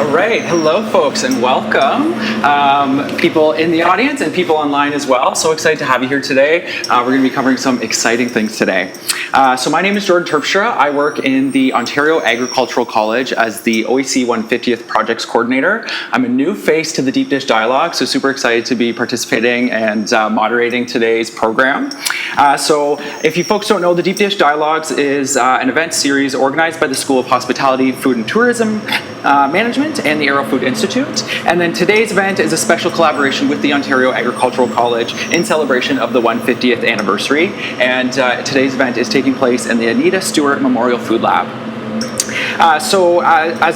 All right, hello folks and welcome. People in the audience and people online as well. So excited to have you here today. We're going to be covering some exciting things today. So my name is Jordan Terpstra. I work in the Ontario Agricultural College as the OEC 150th Projects Coordinator. I'm a new face to the Deep Dish Dialogue, so super excited to be participating and moderating today's program. So if you folks don't know, the Deep Dish Dialogues is an event series organized by the School of Hospitality, Food and Tourism Management and the Arrell Food Institute. And then today's event is a special collaboration with the Ontario Agricultural College in celebration of the 150th anniversary. And today's event is taking place in the Anita Stewart Memorial Food Lab. As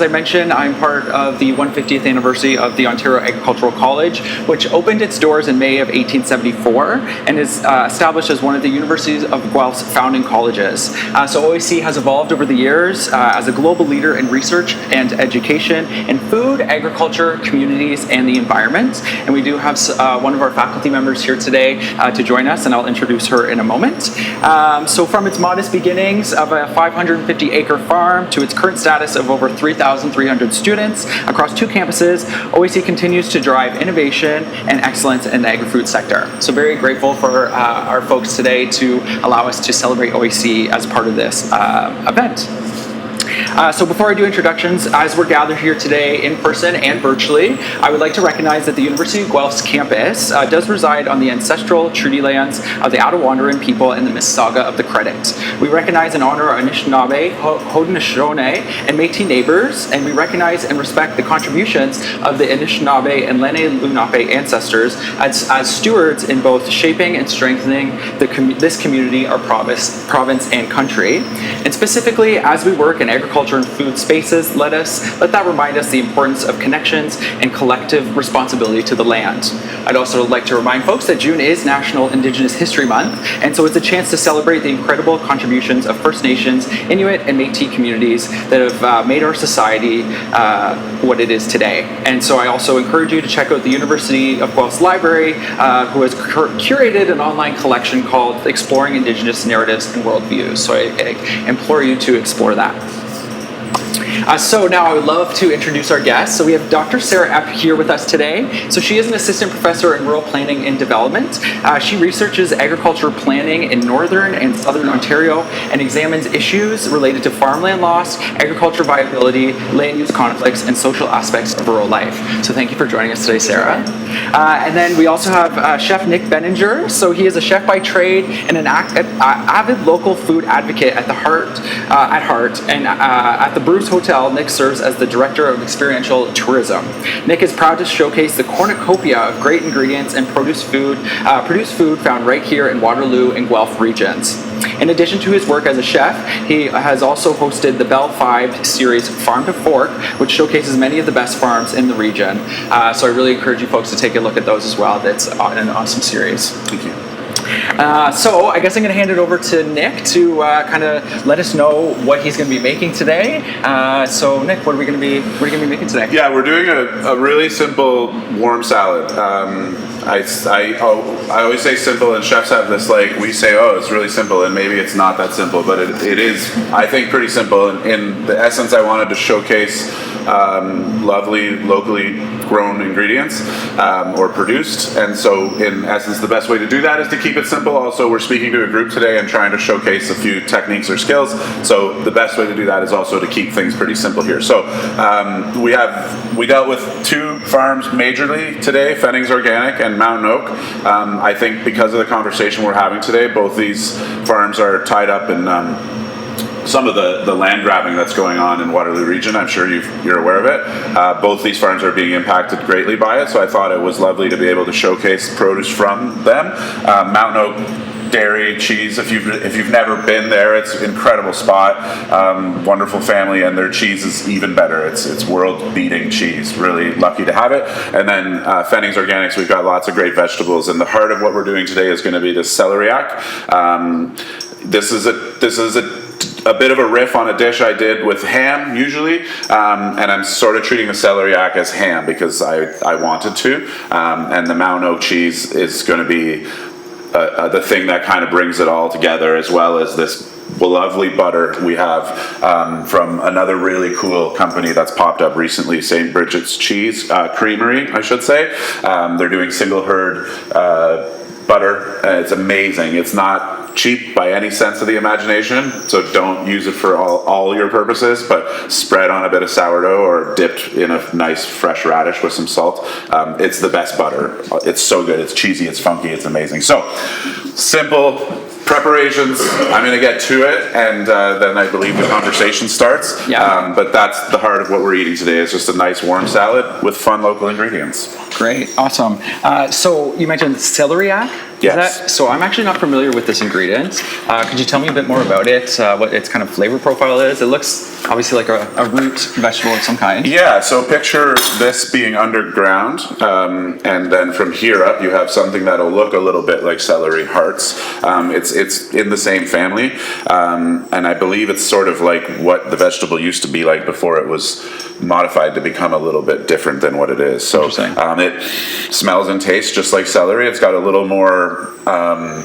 I mentioned, I'm part of the 150th anniversary of the Ontario Agricultural College, which opened its doors in May of 1874 and is established as one of the Universities of Guelph's founding colleges. So OAC has evolved over the years as a global leader in research and education in food, agriculture, communities, and the environment. And we do have one of our faculty members here today to join us, and I'll introduce her in a moment. So from its modest beginnings of a 550-acre farm to its current status of over 3,300 students across 2 campuses, OAC continues to drive innovation and excellence in the agri-food sector. So very grateful for our folks today to allow us to celebrate OAC as part of this event. So before I do introductions, as we're gathered here today in person and virtually, I would like to recognize that the University of Guelph's campus does reside on the ancestral treaty lands of the Attawandaron people and the Mississauga of the Credit. We recognize and honor our Anishinaabe, Haudenosaunee, and Métis neighbors, and we recognize and respect the contributions of the Anishinaabe and Lenni Lenape ancestors as stewards in both shaping and strengthening this community, our province, and country. And specifically, as we work in agriculture and food spaces, let that remind us the importance of connections and collective responsibility to the land. I'd also like to remind folks that June is National Indigenous History Month, and so it's a chance to celebrate the incredible contributions of First Nations, Inuit, and Métis communities that have made our society what it is today. And so I also encourage you to check out the University of Guelph's library, who has curated an online collection called Exploring Indigenous Narratives and Worldviews. So I implore you to explore that. So now I would love to introduce our guests. So we have Dr. Sara Epp here with us today. So she is an assistant professor in rural planning and development. She researches agriculture planning in northern and southern Ontario and examines issues related to farmland loss, agriculture viability, land use conflicts, and social aspects of rural life. So thank you for joining us today, Sara. And then we also have Chef Nick Benninger. So he is a chef by trade and an avid local food advocate at heart. And at the Bruce Hotel, Nick serves as the Director of Experiential Tourism. Nick is proud to showcase the cornucopia of great ingredients and produced food found right here in Waterloo and Guelph regions. In addition to his work as a chef, he has also hosted the Bell 5 series Farm to Fork, which showcases many of the best farms in the region. So I really encourage you folks to take a look at those as well. That's an awesome series. Thank you. So I guess I'm going to hand it over to Nick to kind of let us know what he's going to be making today. So Nick, what are you going to be making today? Yeah, we're doing a really simple warm salad. I always say simple, and chefs have this we say, oh, it's really simple, and maybe it's not that simple, but it is, I think, pretty simple. In the essence, I wanted to showcase lovely, locally grown ingredients or produced, and so in essence, the best way to do that is to keep it simple. Also, we're speaking to a group today and trying to showcase a few techniques or skills, so the best way to do that is also to keep things pretty simple here. So we dealt with 2 farms majorly today, Fennings Organic and Mountain Oak. I think because of the conversation we're having today, both these farms are tied up in some of the land grabbing that's going on in Waterloo region. I'm sure you're aware of it. Both these farms are being impacted greatly by it, so I thought it was lovely to be able to showcase produce from them. Mountain Oak dairy, cheese. If you've never been there, it's an incredible spot. Wonderful family, and their cheese is even better. It's world-beating cheese. Really lucky to have it. And then Fennings Organics, we've got lots of great vegetables. And the heart of what we're doing today is going to be the celeriac. This is a bit of a riff on a dish I did with ham usually, and I'm sort of treating the celeriac as ham because I wanted to. And the Mountain Oak cheese is going to be the thing that kind of brings it all together, as well as this lovely butter we have from another really cool company that's popped up recently, St. Bridget's Cheese Creamery, I should say. They're doing single herd butter, and it's amazing. It's not cheap by any sense of the imagination, so don't use it for all your purposes, but spread on a bit of sourdough or dipped in a nice fresh radish with some salt. It's the best butter. It's so good. It's cheesy, it's funky, it's amazing. So simple preparations. I'm going to get to it, and then I believe the conversation starts. Yeah. But that's the heart of what we're eating today. It's just a nice warm salad with fun local ingredients. Great, awesome. So you mentioned celeriac. Yes. So I'm actually not familiar with this ingredient. Could you tell me a bit more about it? What its kind of flavor profile is? It looks obviously like a root vegetable of some kind. Yeah. So picture this being underground, and then from here up, you have something that'll look a little bit like celery hearts. It's in the same family, and I believe it's sort of like what the vegetable used to be like before it was modified to become a little bit different than what it is. So it smells and tastes just like celery. It's got a little more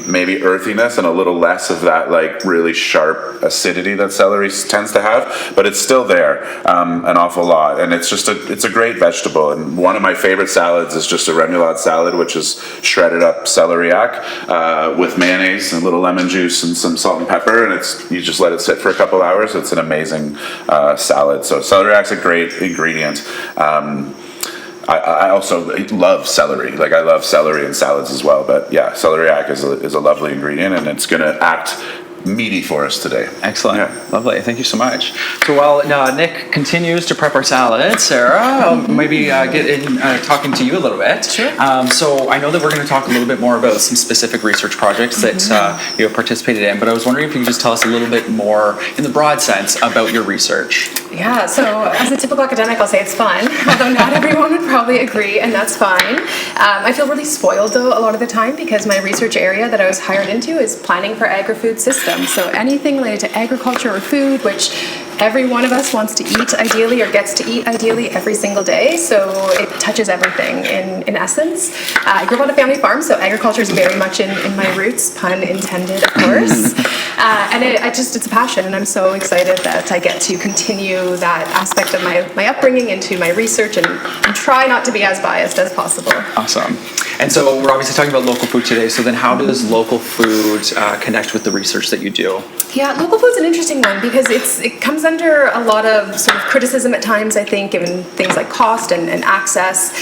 maybe earthiness and a little less of that like really sharp acidity that celery tends to have, but it's still there an awful lot, and it's a great vegetable. And one of my favorite salads is just a remoulade salad, which is shredded up celeriac with mayonnaise and a little lemon juice and some salt and pepper, and you just let it sit for a couple hours. It's an amazing salad. So celeriac's a great ingredient. I also love celery. Like, I love celery in salads as well. But yeah, celeriac is a lovely ingredient, and it's going to act meaty for us today. Excellent. Yeah. Lovely. Thank you so much. So while Nick continues to prep our salad, Sarah, I'll maybe get in talking to you a little bit. Sure. So I know that we're going to talk a little bit more about some specific research projects that you have participated in, but I was wondering if you could just tell us a little bit more in the broad sense about your research. Yeah, so as a typical academic, I'll say it's fun, although not everyone would probably agree, and that's fine. I feel really spoiled, though, a lot of the time, because my research area that I was hired into is planning for agri-food systems. So anything related to agriculture or food, which every one of us wants to eat ideally or gets to eat ideally every single day. So it touches everything in essence. I grew up on a family farm, so agriculture is very much in my roots, pun intended, of course. And it's a passion, and I'm so excited that I get to continue that aspect of my upbringing into my research and try not to be as biased as possible. Awesome. And so we're obviously talking about local food today, so then how does local food connect with the research that you do? Yeah, local food's an interesting one because it comes under a lot of sort of criticism at times, I think, given things like cost and access.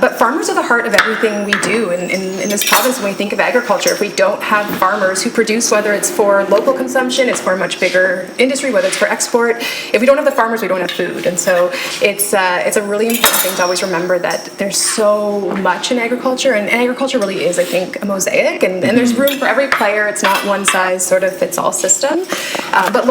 But farmers are the heart of everything we do in this province when we think of agriculture. If we don't have farmers who produce, whether it's for local consumption, it's for a much bigger industry, whether it's for export, if we don't have the farmers, we don't have food. And so it's a really important thing to always remember that there's so much in agriculture, and agriculture really is, I think, a mosaic, and there's room for every player. It's not one size sort of fits all system. But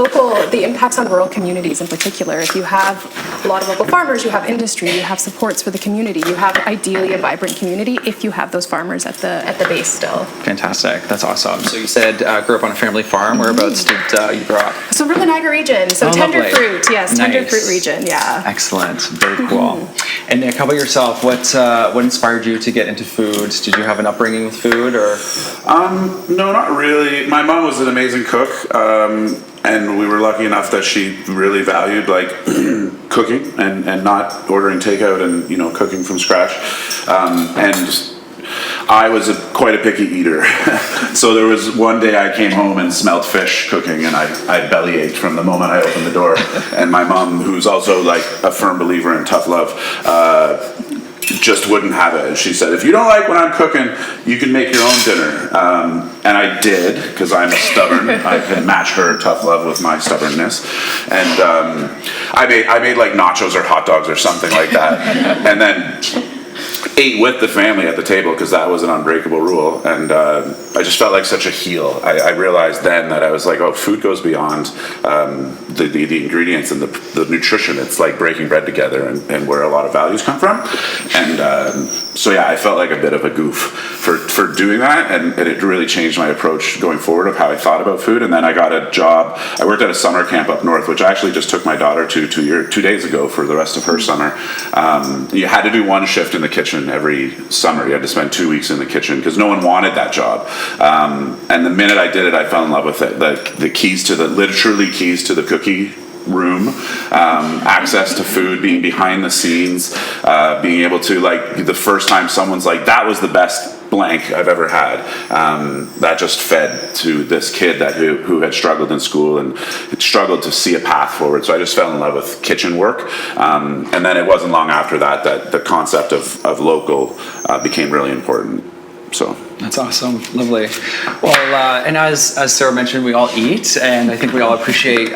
the impacts on rural communities in particular, if you have a lot of local farmers, you have industry, you have supports for the community, you have ideally a vibrant community if you have those farmers at the base still. Fantastic. That's awesome. So you said grew up on a family farm. Whereabouts did you grow up? So we're in the Niagara region, so tender lovely. fruit, yes, tender Nice. fruit region, yeah. Excellent. Very cool. And Nick, how about yourself? What inspired you to get into food? Did you have an upbringing with food, or? No, not really. My mom was an amazing cook, and we were lucky enough that she really valued like cooking and not ordering takeout and cooking from scratch. And I was quite a picky eater. So there was one day I came home and smelled fish cooking, and I bellyached from the moment I opened the door. And my mom, who's also like a firm believer in tough love, just wouldn't have it. And she said, if you don't like when I'm cooking, you can make your own dinner. And I did, because I'm stubborn. I can match her tough love with my stubbornness. And I made like nachos or hot dogs or something like that. And then ate with the family at the table, because that was an unbreakable rule. And I just felt like such a heel. I realized then that I was like, oh, food goes beyond the ingredients and the nutrition. It's like breaking bread together and where a lot of values come from. And so yeah, I felt like a bit of a goof for doing that, and it really changed my approach going forward of how I thought about food. And then I got a job. I worked at a summer camp up north, which I actually just took my daughter to 2 days ago for the rest of her summer. You had to do one shift in the kitchen kitchen every summer. You had to spend 2 weeks in the kitchen because no one wanted that job. And the minute I did it, I fell in love with it. The keys to literally keys to the cookie room, access to food, being behind the scenes, being able to, like, the first time someone's like, that was the best blank I've ever had, that just fed to this kid who had struggled in school and had struggled to see a path forward. So I just fell in love with kitchen work, and then it wasn't long after that the concept of local became really important. So that's awesome. Lovely. Well, and as Sarah mentioned, we all eat, and I think we all appreciate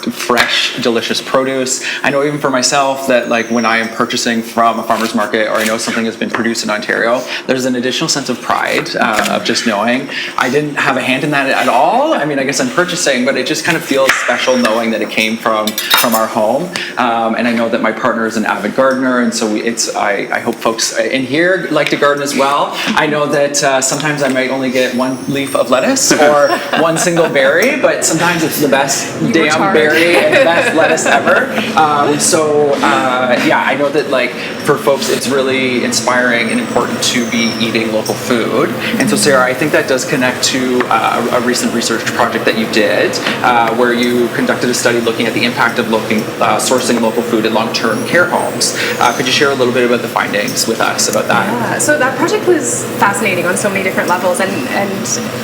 fresh, delicious produce. I know even for myself that, like, when I am purchasing from a farmer's market, or I know something has been produced in Ontario, there's an additional sense of pride of just knowing. I didn't have a hand in that at all. I mean, I guess I'm purchasing, but it just kind of feels special knowing that it came from our home. And I know that my partner is an avid gardener, and so I hope folks in here like to garden as well. I know that sometimes I might only get one leaf of lettuce or one single berry, but sometimes it's the best damn berry and the best lettuce ever. Yeah, I know that, like, for folks, it's really inspiring and important to be eating local food. And so, Sarah, I think that does connect to a recent research project that you did, where you conducted a study looking at the impact of sourcing local food in long-term care homes. Could you share a little bit about the findings with us about that? Yeah, so that project was fascinating on so many different levels, and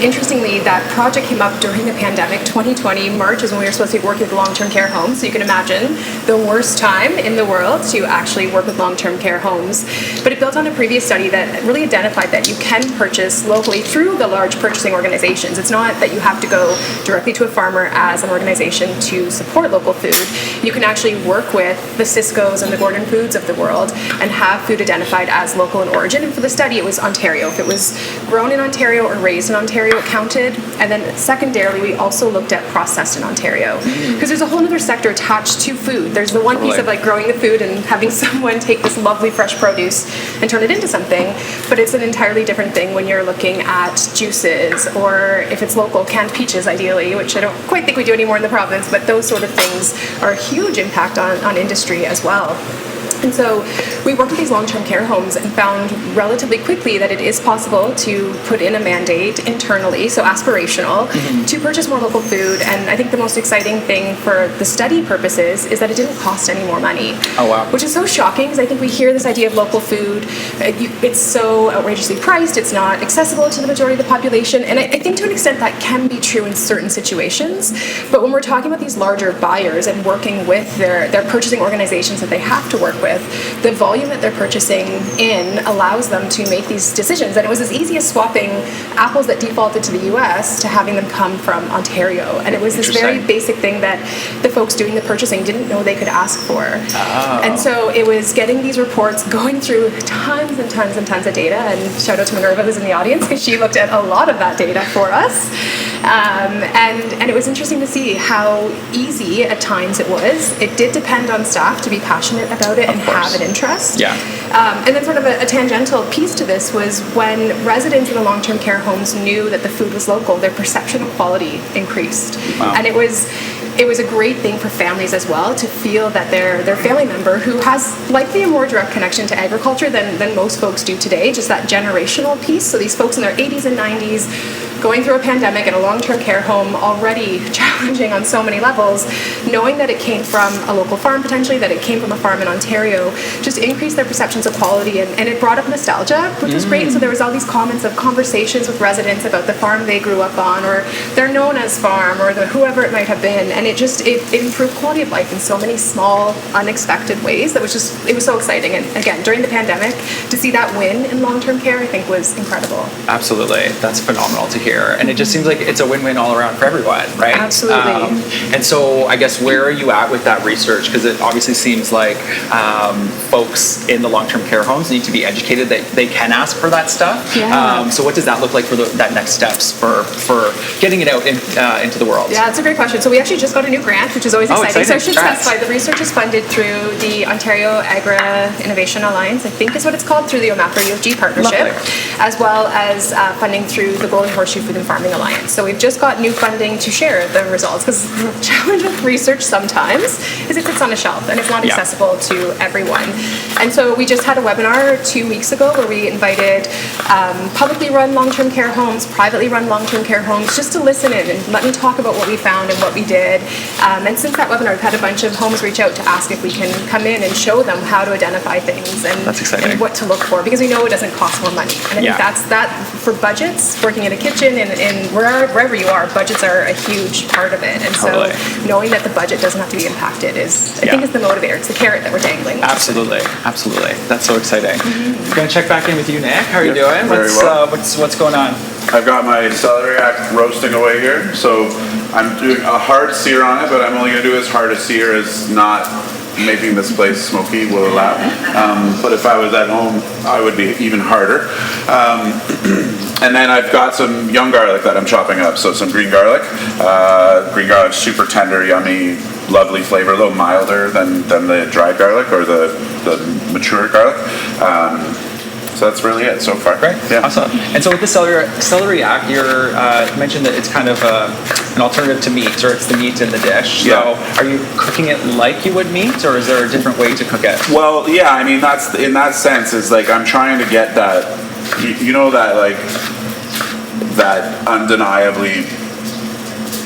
interestingly, that project came up during the pandemic. 2020 March is when we were supposed to be working with long-term care homes, so you can imagine the worst time in the world to actually work with long-term care homes. But it built on a previous study that really identified that you can purchase locally through the large purchasing organizations. It's not that you have to go directly to a farmer as an organization to support local food. You can actually work with the Cisco's and the Gordon Foods of the world and have food identified as local in origin. And for the study, it was Ontario. If it was grown in Ontario or raised in Ontario, it counted. And then secondarily, we also looked at processed in Ontario. Because there's a whole other sector attached to food. There's the one piece of, like, growing the food and having someone take this lovely fresh produce and turn it into something, but it's an entirely different thing when you're looking at juices, or if it's local, canned peaches ideally, which I don't quite think we do anymore in the province, but those sort of things are a huge impact on industry as well. And so we worked with these long-term care homes and found relatively quickly that it is possible to put in a mandate internally, so aspirational, to purchase more local food. And I think the most exciting thing for the study purposes is that it didn't cost any more money. Oh, wow. Which is so shocking, because I think we hear this idea of local food. It's so outrageously priced, it's not accessible to the majority of the population. And I think to an extent that can be true in certain situations. But when we're talking about these larger buyers and working with their purchasing organizations that they have to work with, the volume that they're purchasing in allows them to make these decisions. And it was as easy as swapping apples that defaulted to the US to having them come from Ontario. And it was this very basic thing that the folks doing the purchasing didn't know they could ask for. Oh. And so it was getting these reports, going through tons and tons and tons of data, and shout out to Minerva who's in the audience, because she looked at a lot of that data for us. And it was interesting to see how easy at times it was. It did depend on staff to be passionate about it and have an interest. Yeah. And then sort of a tangential piece to this was when residents in the long-term care homes knew that the food was local, their perception of quality increased. Wow. And it was a great thing for families as well to feel that their family member, who has likely a more direct connection to agriculture than most folks do today, just that generational piece. So these folks in their 80s and 90s going through a pandemic in a long-term care home, already challenging on so many levels, knowing that it came from a local farm potentially, that it came from a farm in Ontario, just increased their perceptions of quality, and it brought up nostalgia, which was great. And so there was all these comments of conversations with residents about the farm they grew up on, or they're known as farm, or whoever it might have been, and it improved quality of life in so many small, unexpected ways. It was so exciting. And again, during the pandemic, to see that win in long-term care, I think was incredible. Absolutely. That's phenomenal to hear. And it just seems like it's a win-win all around for everyone, right? Absolutely. And so I guess where are you at with that research? Because it obviously seems like folks in the long-term care homes need to be educated that they can ask for that stuff. Yeah. So what does that look like for that next steps for getting it out into the world? Yeah, it's a great question. So we actually just got a new grant, which is always exciting. So I should Congrats. specify the research is funded through the Ontario Agra Innovation Alliance, I think is what it's called, through the OMAPRA UFG partnership, as well as funding through the Golden Horseshoe Country Food and Farming Alliance. So we've just got new funding to share the results, because the challenge with research sometimes is it sits on a shelf and it's not accessible to everyone. And so we just had a webinar 2 weeks ago where we invited publicly run long-term care homes, privately run long-term care homes, just to listen in and let me talk about what we found and what we did. And since that webinar, we've had a bunch of homes reach out to ask if we can come in and show them how to identify things and, That's exciting. and what to look for, because we know it doesn't cost more money. And I think that's that for budgets, working in a kitchen and wherever you are, budgets are a huge part of it. And Totally. so knowing that the budget doesn't have to be impacted is, I think, is the motivator. It's the carrot that we're dangling. Absolutely. That's so exciting. I'm gonna check back in with you, Nick. How are you doing? Very well. What's going on? I've got my celeriac roasting away here, so I'm doing a hard sear on it, but I'm only going to do as hard a sear as not making this place smoky will allow. But if I was at home, I would be even harder. And then I've got some young garlic that I'm chopping up, so some green garlic. Green garlic, super tender, yummy, lovely flavor, a little milder than the dried garlic or the mature garlic. So that's really it so far. Great. Yeah. Awesome. And so with the celeriac, you mentioned that it's kind of an alternative to meat, or it's the meat in the dish. So are you cooking it like you would meat, or is there a different way to cook it? Well, yeah, I mean, that's in that sense is like I'm trying to get that, you know, that like that undeniably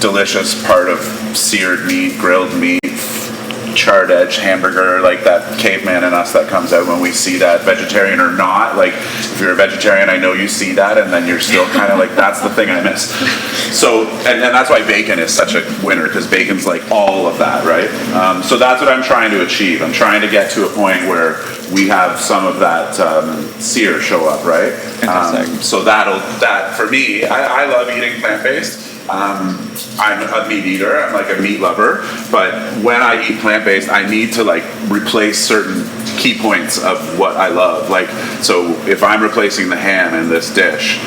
delicious part of seared meat, grilled meat, charred edge hamburger, like that caveman in us that comes out when we see that, vegetarian or not. Like if you're a vegetarian, I know you see that, and then you're still kind of like, that's the thing I miss. So, and that's why bacon is such a winner, because bacon's like all of that, right? So that's what I'm trying to achieve. I'm trying to get to a point where we have some of that sear show up, right? So that for me, I love eating plant-based. I'm a meat eater, I'm like a meat lover, but when I eat plant-based, I need to like replace certain key points of what I love. Like, so if I'm replacing the ham in this dish,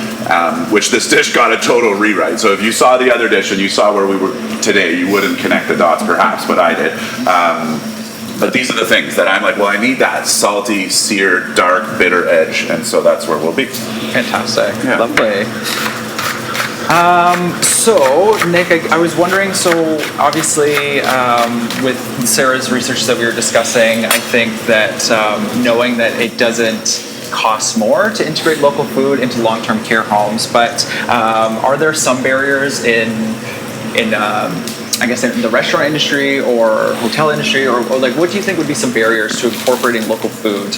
which this dish got a total rewrite. So if you saw the other dish and you saw where we were today, you wouldn't connect the dots perhaps, but I did. But these are the things that I'm like, well, I need that salty, seared, dark, bitter edge, and so that's where we'll be. Fantastic. Yeah. Lovely. So, Nick, I was wondering, so obviously with Sarah's research that we were discussing, I think that knowing that it doesn't cost more to integrate local food into long-term care homes, but are there some barriers in I guess in the restaurant industry or hotel industry, or like what do you think would be some barriers to incorporating local food?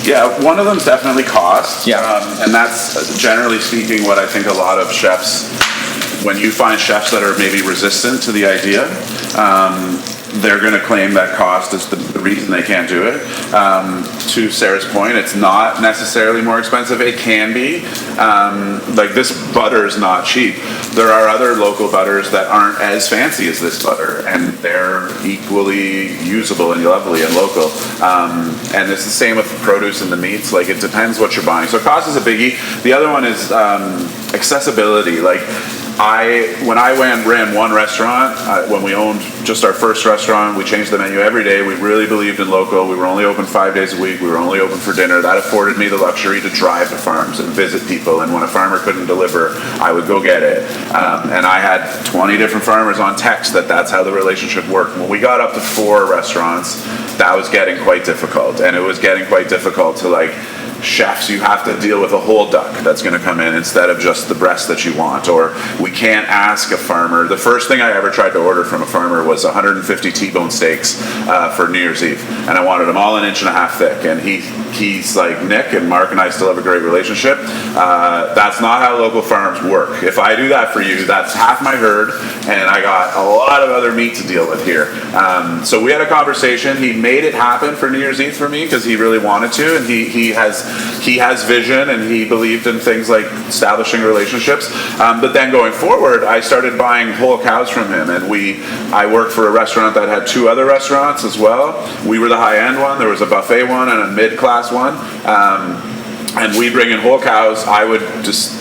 Yeah, one of them is definitely cost. Yeah. And that's generally speaking what I think a lot of chefs, when you find chefs that are maybe resistant to the idea, they're going to claim that cost is the reason they can't do it. To Sarah's point, it's not necessarily more expensive. It can be. Like this butter is not cheap. There are other local butters that aren't as fancy as this butter, and they're equally usable and lovely and local. And it's the same with the produce and the meats. Like it depends what you're buying. So cost is a biggie. The other one is accessibility. Like when I ran one restaurant, when we owned just our first restaurant, we changed the menu every day. We really believed in local. We were only open 5 days a week. We were only open for dinner. That afforded me the luxury to drive to farms and visit people. And when a farmer couldn't deliver, I would go get it. And I had 20 different farmers on text that's how the relationship worked. When we got up to 4 restaurants, that was getting quite difficult. And it was getting quite difficult to like, chefs, you have to deal with a whole duck that's going to come in instead of just the breast that you want. Or we can't ask a farmer. The first thing I ever tried to order from a farmer was 150 T-bone steaks for New Year's Eve, and I wanted them all 1.5 inches thick. And he's like, Nick and Mark and I still have a great relationship. That's not how local farms work. If I do that for you, that's half my herd, and I got a lot of other meat to deal with here. So we had a conversation. He made it happen for New Year's Eve for me because he really wanted to, and he has vision, and he believed in things like establishing relationships. But then going forward, I started buying whole cows from him, and I worked for a restaurant that had 2 other restaurants as well. We were the high-end one. There was a buffet one and a mid-class one. And we bring in whole cows. I would just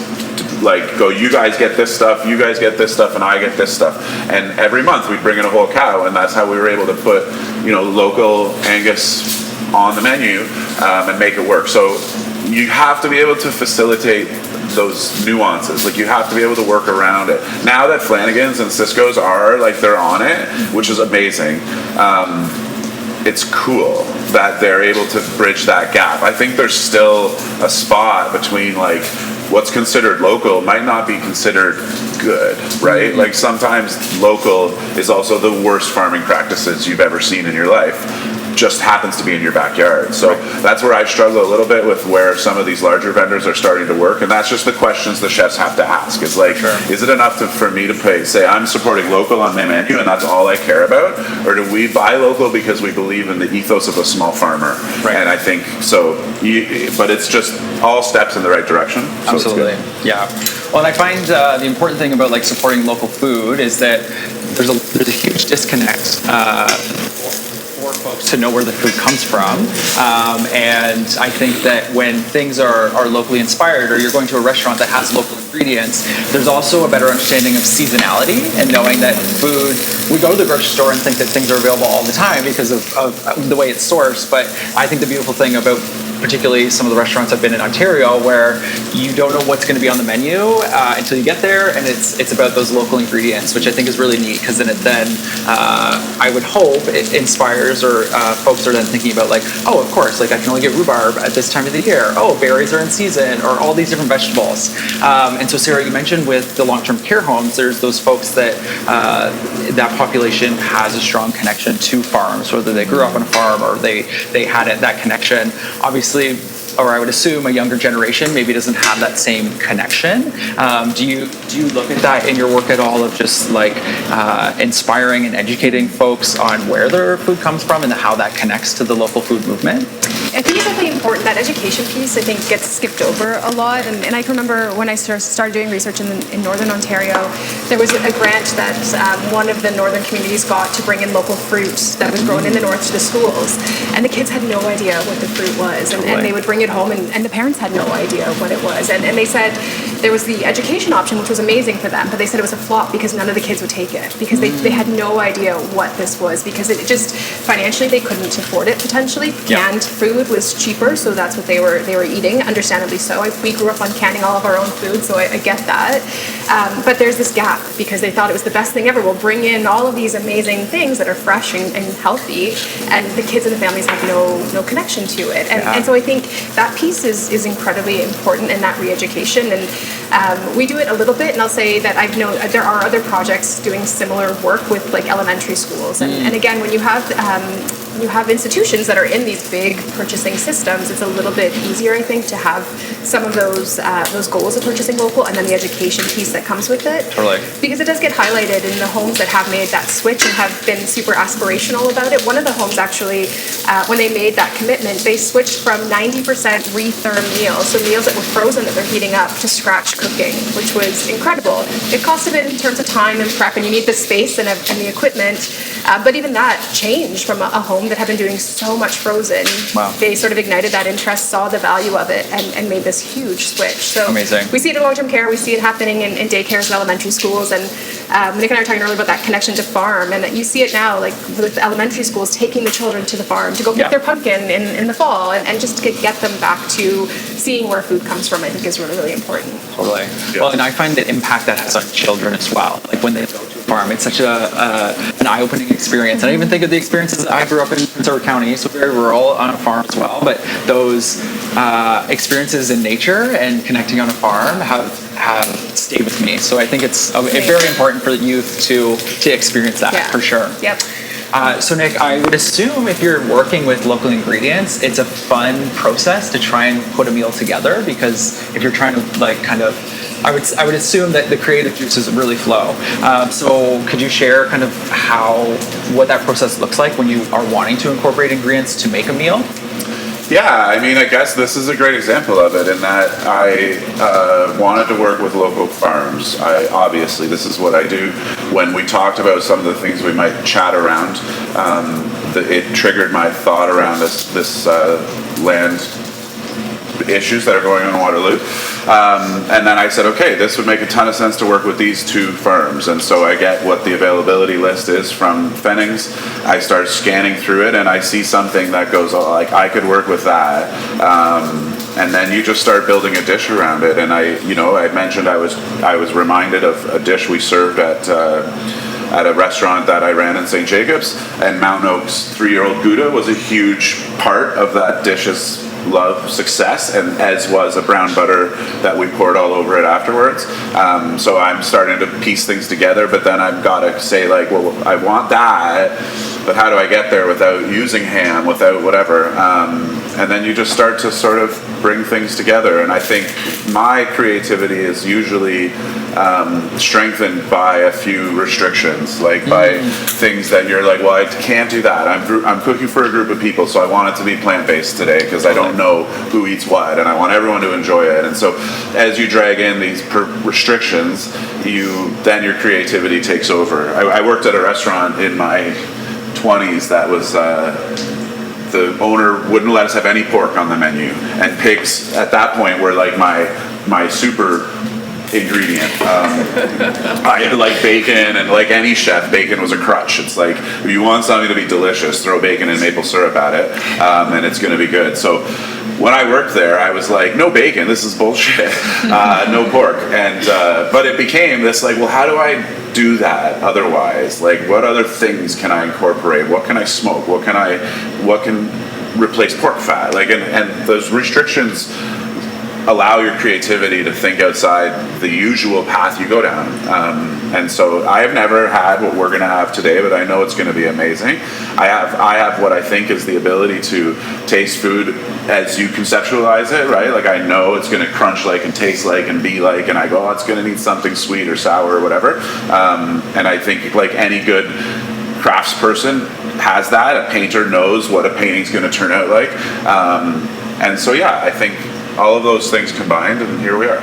like go, you guys get this stuff, you guys get this stuff, and I get this stuff. And every month we'd bring in a whole cow, and that's how we were able to put, local Angus on the menu and make it work. So you have to be able to facilitate those nuances. Like, you have to be able to work around it. Now that Flanagan's and Cisco's are, like, they're on it, which is amazing. It's cool that they're able to bridge that gap. I think there's still a spot between, like, what's considered local might not be considered good, right? Like, sometimes local is also the worst farming practices you've ever seen in your life. Just happens to be in your backyard. So that's where I struggle a little bit with where some of these larger vendors are starting to work, and that's just the questions the chefs have to ask. Is like, is it enough for me to say I'm supporting local on my menu and that's all I care about, or do we buy local because we believe in the ethos of a small farmer? Right. And I think so. But it's just all steps in the right direction. So absolutely, yeah. Well, and I find the important thing about like supporting local food is that there's a huge disconnect. For folks to know where the food comes from, and I think that when things are locally inspired, or you're going to a restaurant that has local ingredients, there's also a better understanding of seasonality and knowing that food, we go to the grocery store and think that things are available all the time because of the way it's sourced, but I think the beautiful thing about particularly some of the restaurants I've been in Ontario where you don't know what's going to be on the menu until you get there, and it's about those local ingredients, which I think is really neat, because then I would hope it inspires, or folks are then thinking about like, oh, of course, like I can only get rhubarb at this time of the year. Oh, berries are in season, or all these different vegetables. And so, Sarah, you mentioned with the long-term care homes, there's those folks that that population has a strong connection to farms, whether they grew up on a farm or they had that connection. Obviously, or I would assume a younger generation maybe doesn't have that same connection. Do you look at that in your work at all, of just like inspiring and educating folks on where their food comes from and how that connects to the local food movement? I think it's really important. That education piece, I think, gets skipped over a lot. And I can remember when I started doing research in Northern Ontario, there was a grant that one of the northern communities got to bring in local fruit that was grown in the north to the schools. And the kids had no idea what the fruit was. And they would bring it home, and the parents had no idea what it was. And they said there was the education option, which was amazing for them, but they said it was a flop because none of the kids would take it, because they had no idea what this was, because it just financially they couldn't afford it potentially. Canned food was cheaper, so that's what they were eating, understandably so. We grew up on canning all of our own food, so I get that. But there's this gap because they thought it was the best thing ever. We'll bring in all of these amazing things that are fresh and healthy, and the kids and the families have no connection to it. And so I think that piece is incredibly important in that re-education. And we do it a little bit, and I'll say that I've known there are other projects doing similar work with like elementary schools. And again, when you have institutions that are in these big purchasing systems, it's a little bit easier, I think, to have some of those goals of purchasing local, and then the education piece that comes with it. Totally. Because it does get highlighted in the homes that have made that switch and have been super aspirational about it. One of the homes actually, when they made that commitment, they switched from 90% retherm meals, so meals that were frozen that they're heating up, to scratch cooking, which was incredible. It cost a bit in terms of time and prep, and you need the space and the equipment, but even that changed from a home that had been doing so much frozen. Wow. They sort of ignited that interest, saw the value of it, and made this huge switch. So amazing. We see it in long-term care, we see it happening in daycares and elementary schools, and Nick and I were talking earlier about that connection to farm, and you see it now, like with elementary schools taking the children to the farm to go pick their pumpkin in the fall, and just to get them back to seeing where food comes from, I think is really, really important. Totally. Yeah. Well, and I find the impact that has on children as well. Like when they go to a farm, it's such an eye-opening experience. And I even think of the experiences. I grew up in Prince Edward County, so very rural, on a farm as well. But those experiences in nature and connecting on a farm have stayed with me. So I think it's very important for the youth to experience that, for sure. Yep. So Nick, I would assume if you're working with local ingredients, it's a fun process to try and put a meal together, because if you're trying to like kind of, I would assume that the creative juices really flow. So could you share kind of what that process looks like when you are wanting to incorporate ingredients to make a meal? Yeah, I mean, I guess this is a great example of it, in that I wanted to work with local farms. Obviously, this is what I do. When we talked about some of the things we might chat around, it triggered my thought around this land issues that are going on in Waterloo. And then I said, okay, this would make a ton of sense to work with these two firms. And so I get what the availability list is from Fennings. I start scanning through it, and I see something that goes, oh, like, I could work with that. And then you just start building a dish around it. And I mentioned I was reminded of a dish we served at a restaurant that I ran in St. Jacobs, and Mountain Oak's 3-year-old Gouda was a huge part of that dish's success, and as was a brown butter that we poured all over it afterwards. So I'm starting to piece things together, but then I've got to say, like, well, I want that, but how do I get there without using ham, without whatever? And then you just start to sort of bring things together. And I think my creativity is usually strengthened by a few restrictions, like by things that you're like, well, I can't do that. I'm cooking for a group of people, so I want it to be plant-based today because I don't know who eats what, and I want everyone to enjoy it. And so as you drag in these restrictions, then your creativity takes over. I worked at a restaurant in my 20s that was the owner wouldn't let us have any pork on the menu, and pigs at that point were like my super ingredient. I like bacon, and like any chef, bacon was a crutch. It's like, if you want something to be delicious, throw bacon and maple syrup at it, and it's going to be good. So when I worked there, I was like, no bacon, this is bullshit. No pork. And but it became this, like, well, how do I do that otherwise? Like, what other things can I incorporate? What can I smoke? What can replace pork fat? Like, and those restrictions allow your creativity to think outside the usual path you go down. And so I have never had what we're going to have today, but I know it's going to be amazing. I have what I think is the ability to taste food as you conceptualize it, right? Like, I know it's going to crunch like and taste like and be like, and I go, oh, it's going to need something sweet or sour or whatever. And I think, like any good craftsperson has that. A painter knows what a painting's going to turn out like. And so, yeah, I think all of those things combined, and here we are.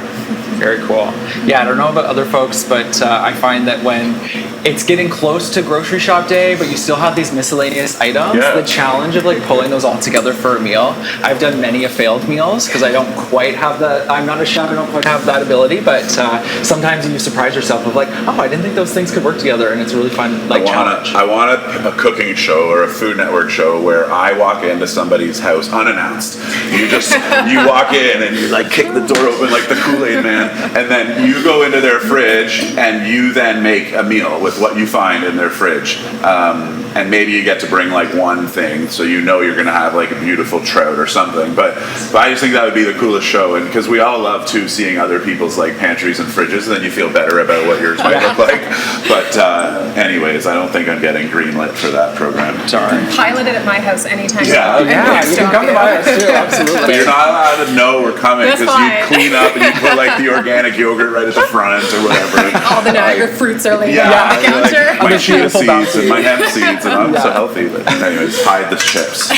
Very cool. Yeah, I don't know about other folks, but I find that when it's getting close to grocery shop day, but you still have these miscellaneous items, the challenge of like pulling those all together for a meal. I've done many a failed meals because I don't quite have that. I'm not a chef, I don't quite have that ability, but sometimes you surprise yourself of like, oh, I didn't think those things could work together, and it's a really fun challenge. I want a cooking show or a Food Network show where I walk into somebody's house unannounced. You walk in and you like kick the door open like the Kool-Aid Man, and then you go into their fridge and you then make a meal with what you find in their fridge. And maybe you get to bring like one thing, so you know you're going to have like a beautiful trout or something. But I just think that would be the coolest show, and because we all love to seeing other people's like pantries and fridges, and then you feel better about what yours might look like. But anyways, I don't think I'm getting greenlit for that program. Sorry. Pilot it at my house anytime. Yeah, you can come to my house too, absolutely. But you're not allowed to know we're coming because you clean up and you put like the organic yogurt right at the front or whatever. All the Niagara fruits are laid yeah, on the counter. Like my chia seeds and my hemp seeds, and I'm so healthy. But anyways, hide the chips.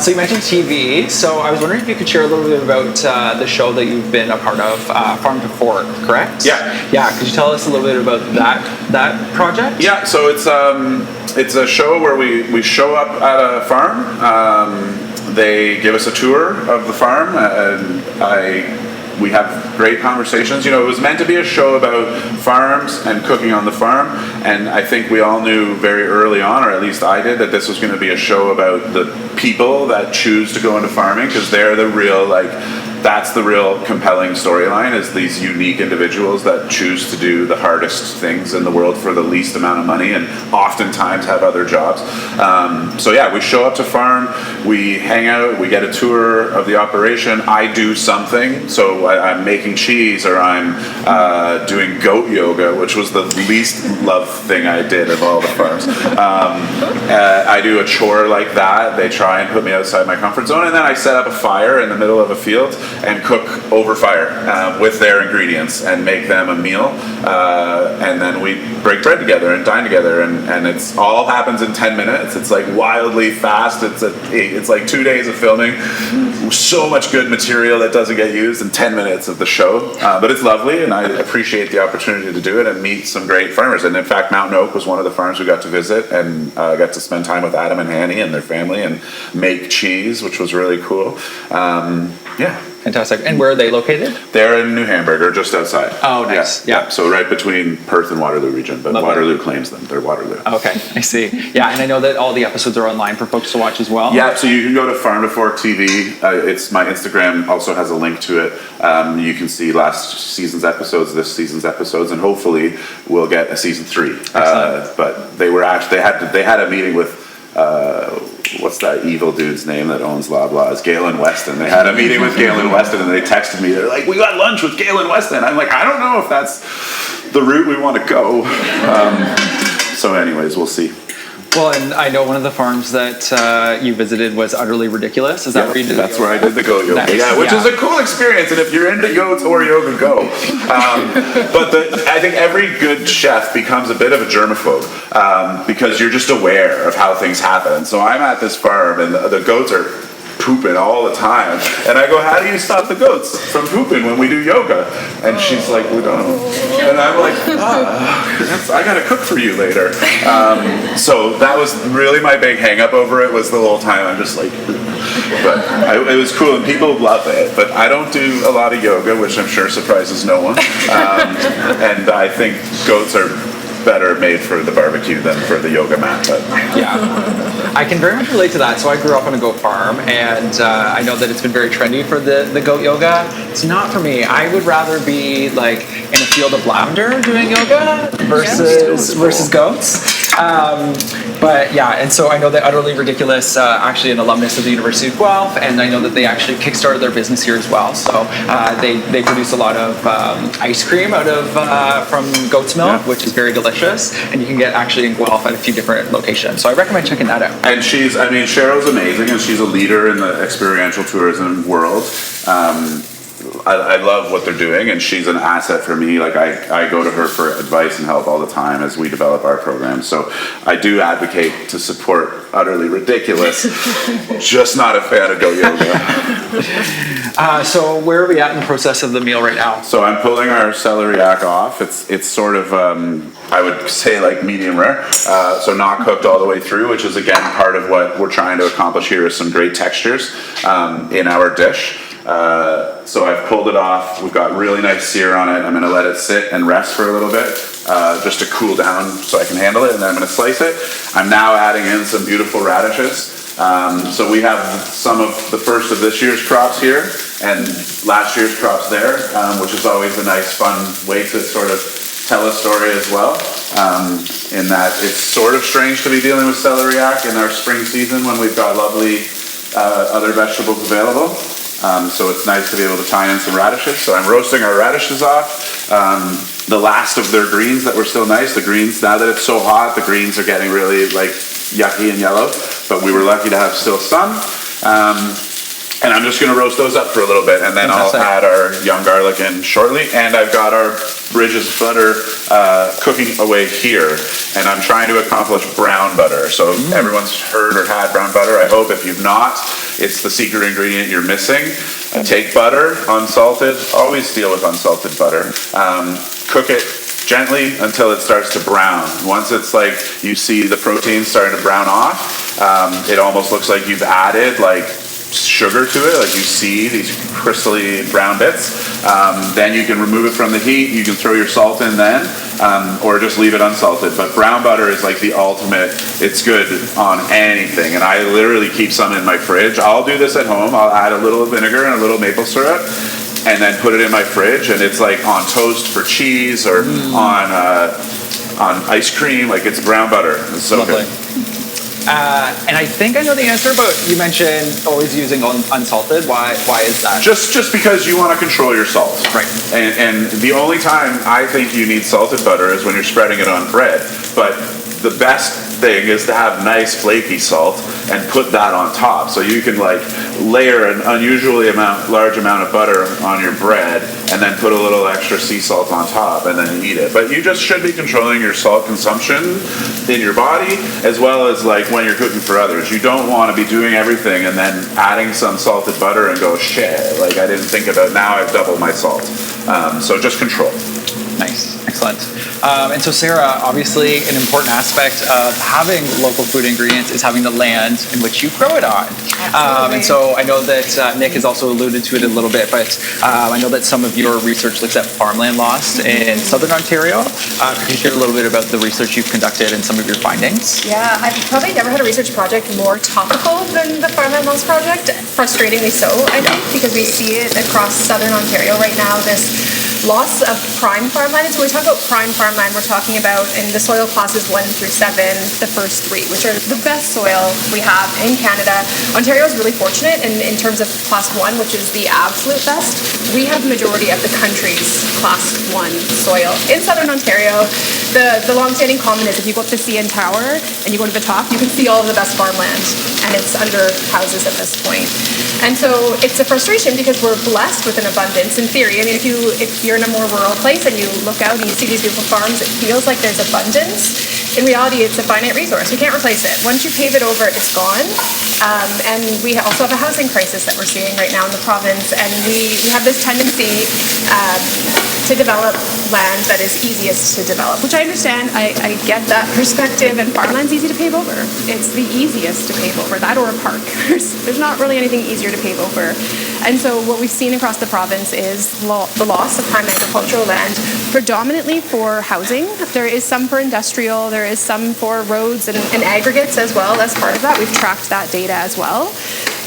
So you mentioned TV, so I was wondering if you could share a little bit about the show that you've been a part of, Farm to Fork, correct? Yeah. Yeah, could you tell us a little bit about that project? Yeah, so it's a show where we show up at a farm. They give us a tour of the farm, and we have great conversations. You know, it was meant to be a show about farms and cooking on the farm, and I think we all knew very early on, or at least I did, that this was going to be a show about the people that choose to go into farming, because they're the real, that's the real compelling storyline, is these unique individuals that choose to do the hardest things in the world for the least amount of money, and oftentimes have other jobs. So yeah, we show up to farm, we hang out, we get a tour of the operation. I do something, so I'm making cheese, or I'm doing goat yoga, which was the least loved thing I did of all the farms. I do a chore like that. They try and put me outside my comfort zone, and then I set up a fire in the middle of a field and cook over fire with their ingredients and make them a meal. And then we break bread together and dine together, and it's all happens in 10 minutes. It's like wildly fast. It's like 2 days of filming. So much good material that doesn't get used in 10 minutes of the show. But it's lovely, and I appreciate the opportunity to do it and meet some great farmers. And in fact, Mountain Oak was one of the farms we got to visit, and got to spend time with Adam and Hanny and their family and make cheese, which was really cool. Yeah. Fantastic. And where are they located? They're in New Hamburg, or just outside. Oh, nice. Yeah. So right between Perth and Waterloo region, but Waterloo claims them. They're Waterloo. Okay, I see. Yeah, and I know that all the episodes are online for folks to watch as well. Yeah, so you can go to Farm to Fork TV. It's my Instagram also has a link to it. You can see last season's episodes, this season's episodes, and hopefully we'll get a season 3. But they were actually they had a meeting with what's that evil dude's name that owns Loblaws? Galen Weston. They had a meeting with Galen Weston, and they texted me. They're like, "We got lunch with Galen Weston." I'm like, I don't know if that's the route we want to go. So, anyways, we'll see. Well, and I know one of the farms that you visited was Utterly Ridiculous. Is that where you did? That's where I did the goat yoga. Nice. Yeah, which is a cool experience. And if you're into goats or yoga, go. But I think every good chef becomes a bit of a germaphobe because you're just aware of how things happen. So I'm at this farm, and the goats are pooping all the time, and I go, "How do you stop the goats from pooping when we do yoga?" And she's like, "We don't know." And I'm like, "I gotta cook for you later." So that was really my big hang up over it, was the whole time I'm just like, but it was cool, and people love it. But I don't do a lot of yoga, which I'm sure surprises no one. And I think goats are better made for the barbecue than for the yoga mat. But yeah, I can very much relate to that. So I grew up on a goat farm, and I know that it's been very trendy for the goat yoga. It's not for me. I would rather be like in a field of lavender doing yoga versus goats. But yeah, and so I know that Utterly Ridiculous, actually an alumnus of the University of Guelph, and I know that they actually kickstarted their business here as well. So they produce a lot of ice cream out of from goat's milk, which is very delicious, and you can get actually in Guelph at a few different locations. So I recommend checking that out. And Cheryl's amazing, and she's a leader in the experiential tourism world. I love what they're doing, and she's an asset for me. Like I go to her for advice and help all the time as we develop our program. So I do advocate to support Utterly Ridiculous, just not a fan of goat yoga. So where are we at in the process of the meal right now? So I'm pulling our celeriac off. It's sort of I would say like medium rare, so not cooked all the way through, which is again part of what we're trying to accomplish here, is some great textures in our dish. So I've pulled it off. We've got really nice sear on it. I'm going to let it sit and rest for a little bit, just to cool down so I can handle it, and then I'm going to slice it. I'm now adding in some beautiful radishes. So we have some of the first of this year's crops here and last year's crops there, which is always a nice fun way to sort of tell a story as well, in that it's sort of strange to be dealing with celeriac in our spring season when we've got lovely other vegetables available. So it's nice to be able to tie in some radishes. So I'm roasting our radishes off. The last of their greens that were still nice. The greens, now that it's so hot, the greens are getting really like yucky and yellow. But we were lucky to have still some. And I'm just going to roast those up for a little bit, and then I'll add our young garlic in shortly. And I've got our Bridges butter cooking away here, and I'm trying to accomplish brown butter. So everyone's heard or had brown butter, I hope. If you've not, it's the secret ingredient you're missing. Take butter, unsalted, always deal with unsalted butter. Cook it gently until it starts to brown. Once it's like you see the protein starting to brown off, it almost looks like you've added like sugar to it, like you see these crystally brown bits. Then you can remove it from the heat. You can throw your salt in then, or just leave it unsalted. But brown butter is like the ultimate. It's good on anything, and I literally keep some in my fridge. I'll do this at home. I'll add a little vinegar and a little maple syrup, and then put it in my fridge, and it's like on toast for cheese or on ice cream. Like, it's brown butter. It's so Lovely. good. And I think I know the answer, but you mentioned always using unsalted. Why is that? Just because you want to control your salt. Right. And the only time I think you need salted butter is when you're spreading it on bread. But the best thing is to have nice flaky salt and put that on top. So you can like layer an unusually large amount of butter on your bread and then put a little extra sea salt on top and then eat it. But you just should be controlling your salt consumption in your body as well as like when you're cooking for others. You don't want to be doing everything and then adding some salted butter and go, shit, like I didn't think about, now I've doubled my salt. So just control. Nice, excellent. And so Sarah, obviously an important aspect of having local food ingredients is having the land in which you grow it on. And so I know that Nick has also alluded to it a little bit, but I know that some of your research looks at farmland loss in southern Ontario. Could you share a little bit about the research you've conducted and some of your findings? Yeah, I've probably never had a research project more topical than the Farmland Loss Project, frustratingly so, I think, because we see it across southern Ontario right now, this loss of prime farmland. So when we talk about prime farmland, we're talking about in the soil classes 1 through 7, the first 3, which are the best soil we have in Canada. Ontario is really fortunate in terms of class 1, which is the absolute best. We have the majority of the country's class 1 soil. In southern Ontario, the long-standing comment is if you go up to CN Tower and you go to the top, you can see all of the best farmland, and it's under houses at this point. And so it's a frustration because we're blessed with an abundance in theory. I mean, if you're in a more rural place and you look out and you see these beautiful farms, it feels like there's abundance. In reality, it's a finite resource. We can't replace it. Once you pave it over, it's gone. And we also have a housing crisis that we're seeing right now in the province. And we have this tendency to develop land that is easiest to develop, which I understand. I get that perspective, and farmland's easy to pave over. It's the easiest to pave over, that or a park. There's not really anything easier to pave over. And so what we've seen across the province is the loss of prime agricultural land, predominantly for housing. There is some for industrial, there is some for roads and aggregates as well as part of that. We've tracked that data as well.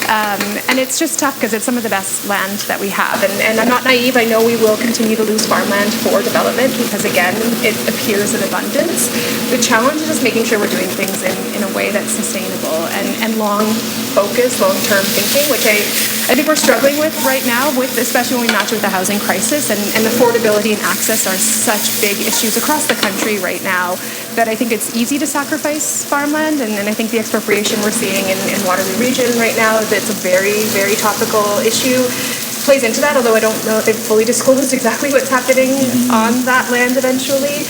And it's just tough because it's some of the best land that we have. And I'm not naive. I know we will continue to lose farmland for development because, again, it appears in abundance. The challenge is just making sure we're doing things in a way that's sustainable and long-focused, long-term thinking, which I think we're struggling with right now, especially when we match with the housing crisis. And affordability and access are such big issues across the country right now that I think it's easy to sacrifice farmland. And I think the expropriation we're seeing in Waterloo region right now, it's a very, very topical issue, plays into that, although I don't know if they've fully disclosed exactly what's happening on that land eventually.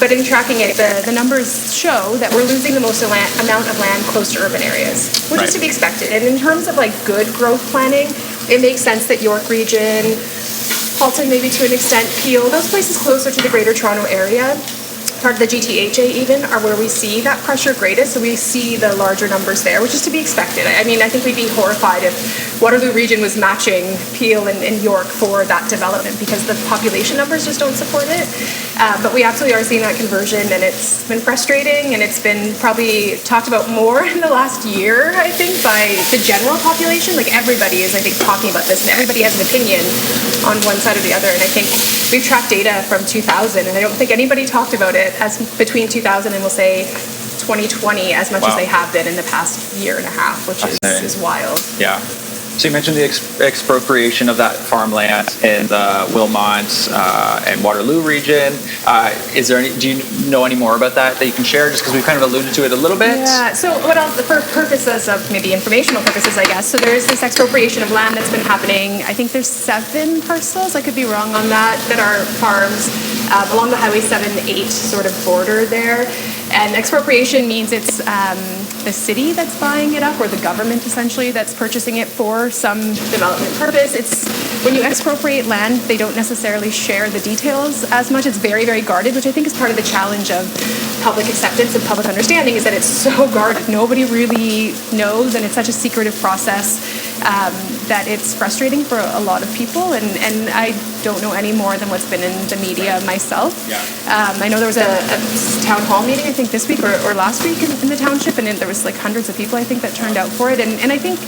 But in tracking it, the numbers show that we're losing the most amount of land close to urban areas, which is to be expected. And in terms of like good growth planning, it makes sense that York region, Halton maybe to an extent, Peel, those places closer to the Greater Toronto Area, part of the GTHA even, are where we see that pressure greatest. So we see the larger numbers there, which is to be expected. I mean, I think we'd be horrified if Waterloo region was matching Peel and York for that development because the population numbers just don't support it. But we absolutely are seeing that conversion, and it's been frustrating, and it's been probably talked about more in the last year, I think, by the general population. Like everybody is, I think, talking about this, and everybody has an opinion on one side or the other. And I think we've tracked data from 2000, and I don't think anybody talked about it as between 2000 and we'll say 2020 as much as they have been in the past year and a half, which is wild. Yeah. So you mentioned the expropriation of that farmland in the Wilmot and Waterloo region. Is there any? Do you know any more about that you can share? Just because we've kind of alluded to it a little bit. Yeah. So what else? For purposes of maybe informational purposes, I guess. So there is this expropriation of land that's been happening. I think there's 7 parcels. I could be wrong on that are farms along the Highway 7-8 sort of border there. And expropriation means it's the city that's buying it up, or the government essentially that's purchasing it for some development purpose. It's when you expropriate land, they don't necessarily share the details as much. It's very, very guarded, which I think is part of the challenge of public acceptance and public understanding, is that it's so guarded. Nobody really knows, and it's such a secretive process that it's frustrating for a lot of people. And I don't know any more than what's been in the media myself. Yeah. I know there was a town hall meeting, I think this week or last week in the township, and there was like hundreds of people, I think, that turned out for it. And I think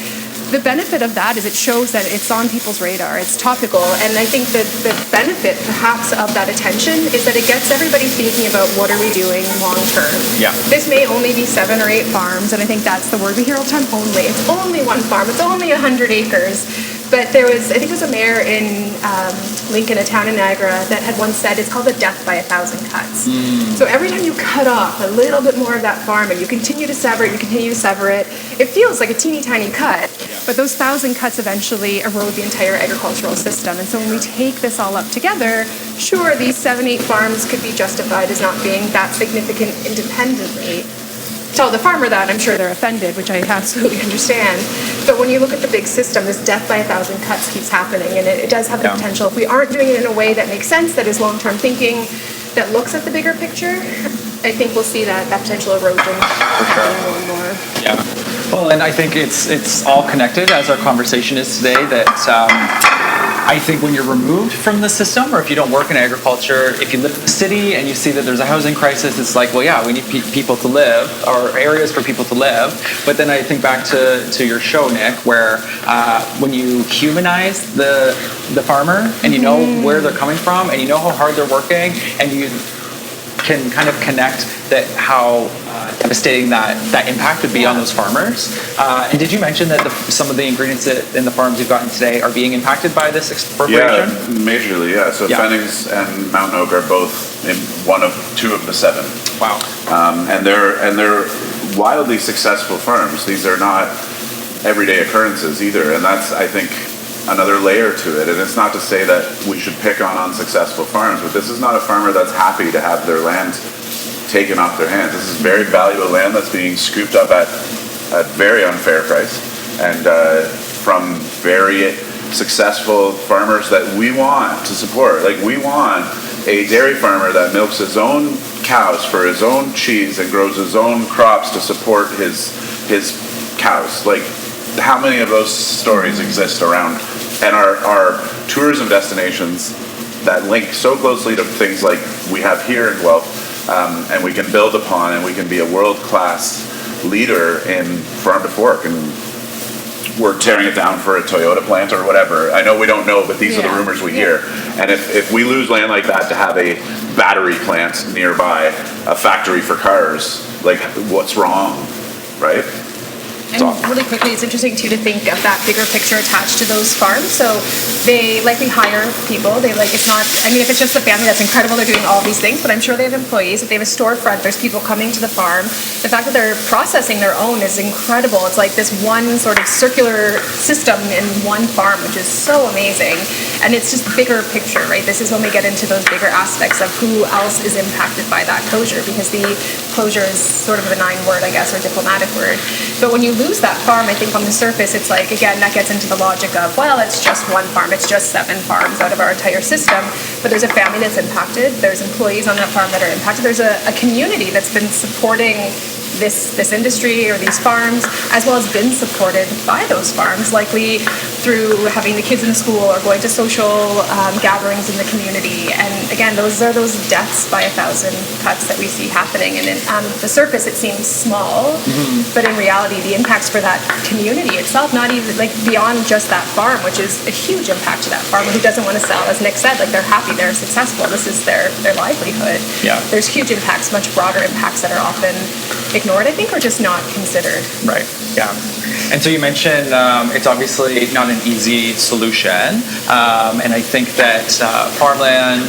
the benefit of that is it shows that it's on people's radar, it's topical, and I think that the benefit perhaps of that attention is that it gets everybody thinking about what are we doing long term. Yeah. This may only be 7 or 8 farms, and I think that's the word we hear all the time, only. It's only one farm, it's only 100 acres. But I think it was a mayor in Lincoln, a town in Niagara, that had once said it's called the death by 1,000 cuts. So every time you cut off a little bit more of that farm and you continue to sever it, it feels like a teeny tiny cut, but those 1,000 cuts eventually erode the entire agricultural system. And so when we take this all up together, sure, these 7-8 farms could be justified as not being that significant independently. Tell the farmer that, I'm sure they're offended, which I absolutely understand. But when you look at the big system, this death by 1,000 cuts keeps happening, and it does have the potential. If we aren't doing it in a way that makes sense, that is long-term thinking, that looks at the bigger picture, I think we'll see that potential erosion happening more and more. Yeah. Well, and I think it's all connected, as our conversation is today, that I think when you're removed from the system, or if you don't work in agriculture, if you live in the city and you see that there's a housing crisis, it's like, well, yeah, we need people to live, or areas for people to live. But then I think back to your show, Nick, where when you humanize the farmer, and you know where they're coming from, and you know how hard they're working, and you can kind of connect that how devastating that impact would be on those farmers. And did you mention that some of the ingredients in the farms you've gotten today are being impacted by this expropriation? Yeah, majorly, yeah. So Fennings and Mountain Oak are both in two of the 7. Wow. And they're wildly successful farms. These are not everyday occurrences either, and that's, I think, another layer to it. And it's not to say that we should pick on unsuccessful farms, but this is not a farmer that's happy to have their land taken off their hands. This is very valuable land that's being scooped up at very unfair price, and from very successful farmers that we want to support. Like, we want a dairy farmer that milks his own cows for his own cheese and grows his own crops to support his cows. Like, how many of those stories exist around, and are tourism destinations that link so closely to things like we have here in Guelph, and we can build upon, and we can be a world-class leader in farm to fork, and we're tearing it down for a Toyota plant or whatever. I know we don't know, but these are the rumors we hear. And if we lose land like that to have a battery plant nearby, a factory for cars, like, what's wrong, right? And really quickly, it's interesting too to think of that bigger picture attached to those farms. So they likely hire people. It's not, I mean, if it's just a family, that's incredible, they're doing all these things, but I'm sure they have employees. If they have a storefront, there's people coming to the farm. The fact that they're processing their own is incredible. It's like this one sort of circular system in one farm, which is so amazing. And it's just bigger picture, right? This is when we get into those bigger aspects of who else is impacted by that closure, because the closure is sort of a benign word, I guess, or diplomatic word. But when you lose that farm, I think on the surface, it's like, again, that gets into the logic of, well, it's just one farm. It's just 7 farms out of our entire system. But there's a family that's impacted. There's employees on that farm that are impacted. There's a community that's been supporting this industry or these farms, as well as been supported by those farms, likely through having the kids in school or going to social gatherings in the community. And again, those are those deaths by 1,000 cuts that we see happening. And on the surface, it seems small, but in reality, the impacts for that community itself, not even like beyond just that farm, which is a huge impact to that farmer who doesn't want to sell. As Nick said, like, they're happy, they're successful. This is their livelihood. Yeah. There's huge impacts, much broader impacts that are often ignored, I think, or just not considered. Right. Yeah. And so you mentioned it's obviously not an easy solution, and I think that farmland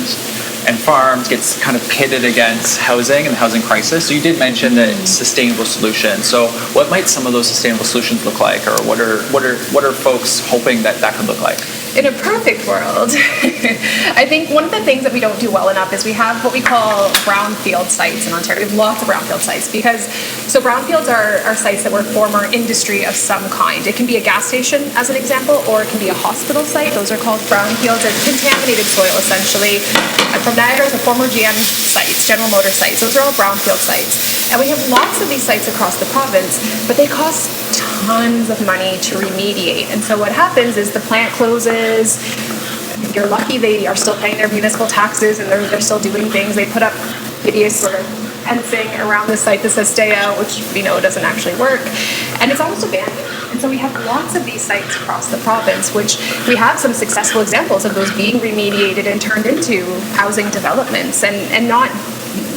and farms gets kind of pitted against housing and the housing crisis. So you did mention that sustainable solutions. So what might some of those sustainable solutions look like, or what are folks hoping that could look like? In a perfect world, I think one of the things that we don't do well enough is we have what we call brownfield sites in Ontario. We have lots of brownfield sites so brownfields are sites that were former industry of some kind. It can be a gas station, as an example, or it can be a hospital site. Those are called brownfields. It's contaminated soil, essentially. I'm from Niagara, the former GM sites, General Motors sites. Those are all brownfield sites. And we have lots of these sites across the province, but they cost tons of money to remediate. And so what happens is the plant closes. If you're lucky, they are still paying their municipal taxes and they're still doing things. They put up hideous sort of fencing around the site that says stay out, which we know doesn't actually work. And it's almost abandoned. And so we have lots of these sites across the province, which we have some successful examples of those being remediated and turned into housing developments, and not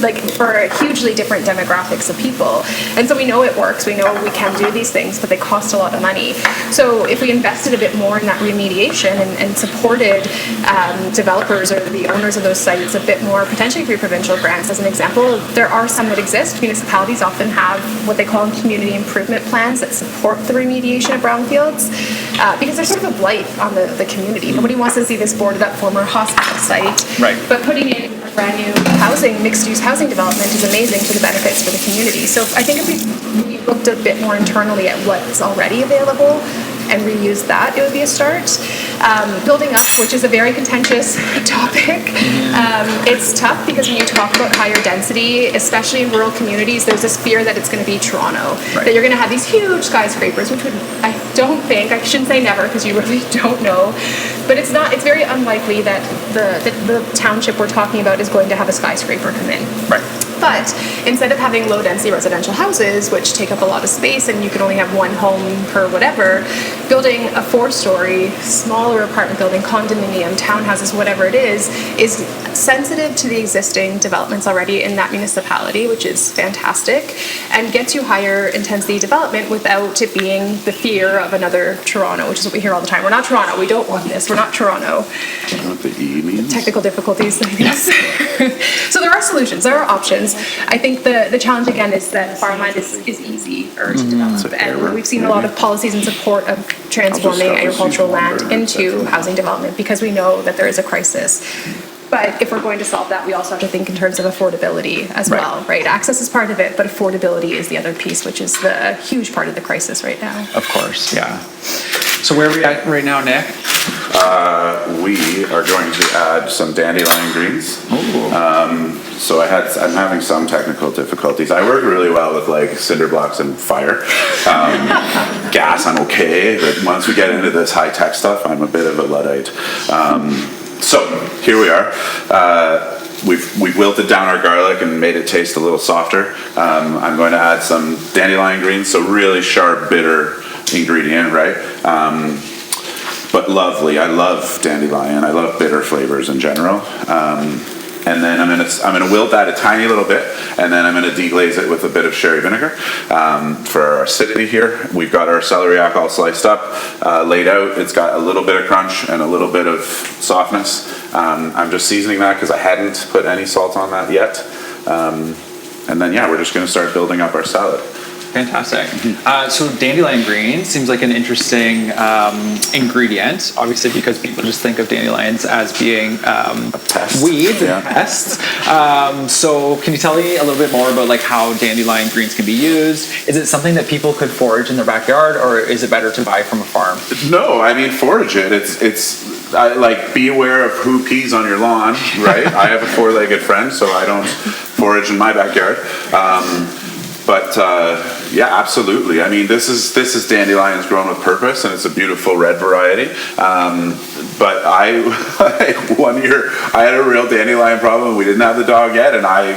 like for hugely different demographics of people. And so we know it works, we know we can do these things, but they cost a lot of money. So if we invested a bit more in that remediation and supported developers or the owners of those sites a bit more, potentially through provincial grants as an example, there are some that exist. Municipalities often have what they call community improvement plans that support the remediation of brownfields because they're sort of a blight on the community. Nobody wants to see this boarded up former hospital site, Right. but putting in brand new housing, mixed-use housing development is amazing for the benefits for the community. So I think if we looked a bit more internally at what's already available and reused that, it would be a start. Building up, which is a very contentious topic, it's tough because when you talk about higher density, especially in rural communities, there's this fear that it's going to be Toronto, that you're going to have these huge skyscrapers, which would, I shouldn't say never because you really don't know, but it's very unlikely that the township we're talking about is going to have a skyscraper come in. Right. But instead of having low density residential houses, which take up a lot of space and you can only have one home per whatever, building a 4-story, smaller apartment building, condominium, townhouses, whatever it is sensitive to the existing developments already in that municipality, which is fantastic, and gets you higher intensity development without it being the fear of another Toronto, which is what we hear all the time. We're not Toronto, we don't want this, we're not Toronto. You know what the E means? Technical difficulties, I guess. So there are solutions, there are options. I think the challenge again is that farmland is easier to develop, and we've seen a lot of policies in support of transforming agricultural land into housing development because we know that there is a crisis. But if we're going to solve that, we also have to think in terms of affordability as well, right? Access is part of it, but affordability is the other piece, which is the huge part of the crisis right now. Of course, yeah. So where are we at right now, Nick? We are going to add some dandelion greens. So I'm having some technical difficulties. I work really well with like cinder blocks and fire. Gas, I'm okay, but once we get into this high-tech stuff, I'm a bit of a Luddite. So here we are. We've wilted down our garlic and made it taste a little softer. I'm going to add some dandelion greens, so really sharp, bitter ingredient, right? But lovely. I love dandelion. I love bitter flavors in general. And then I'm gonna wilt that a tiny little bit, and then I'm gonna deglaze it with a bit of sherry vinegar for our acidity here. We've got our celeriac all sliced up, laid out. It's got a little bit of crunch and a little bit of softness. I'm just seasoning that because I hadn't put any salt on that yet. And then we're just gonna start building up our salad. Fantastic. So dandelion green seems like an interesting ingredient, obviously because people just think of dandelions as being weeds and pests. So can you tell me a little bit more about like how dandelion greens can be used? Is it something that people could forage in their backyard, or is it better to buy from a farm? No, I mean forage it. It's like be aware of who pees on your lawn, right? I have a 4-legged friend, so I don't forage in my backyard. But absolutely. I mean, this is dandelions grown with purpose, and it's a beautiful red variety. But one year I had a real dandelion problem. We didn't have the dog yet, and I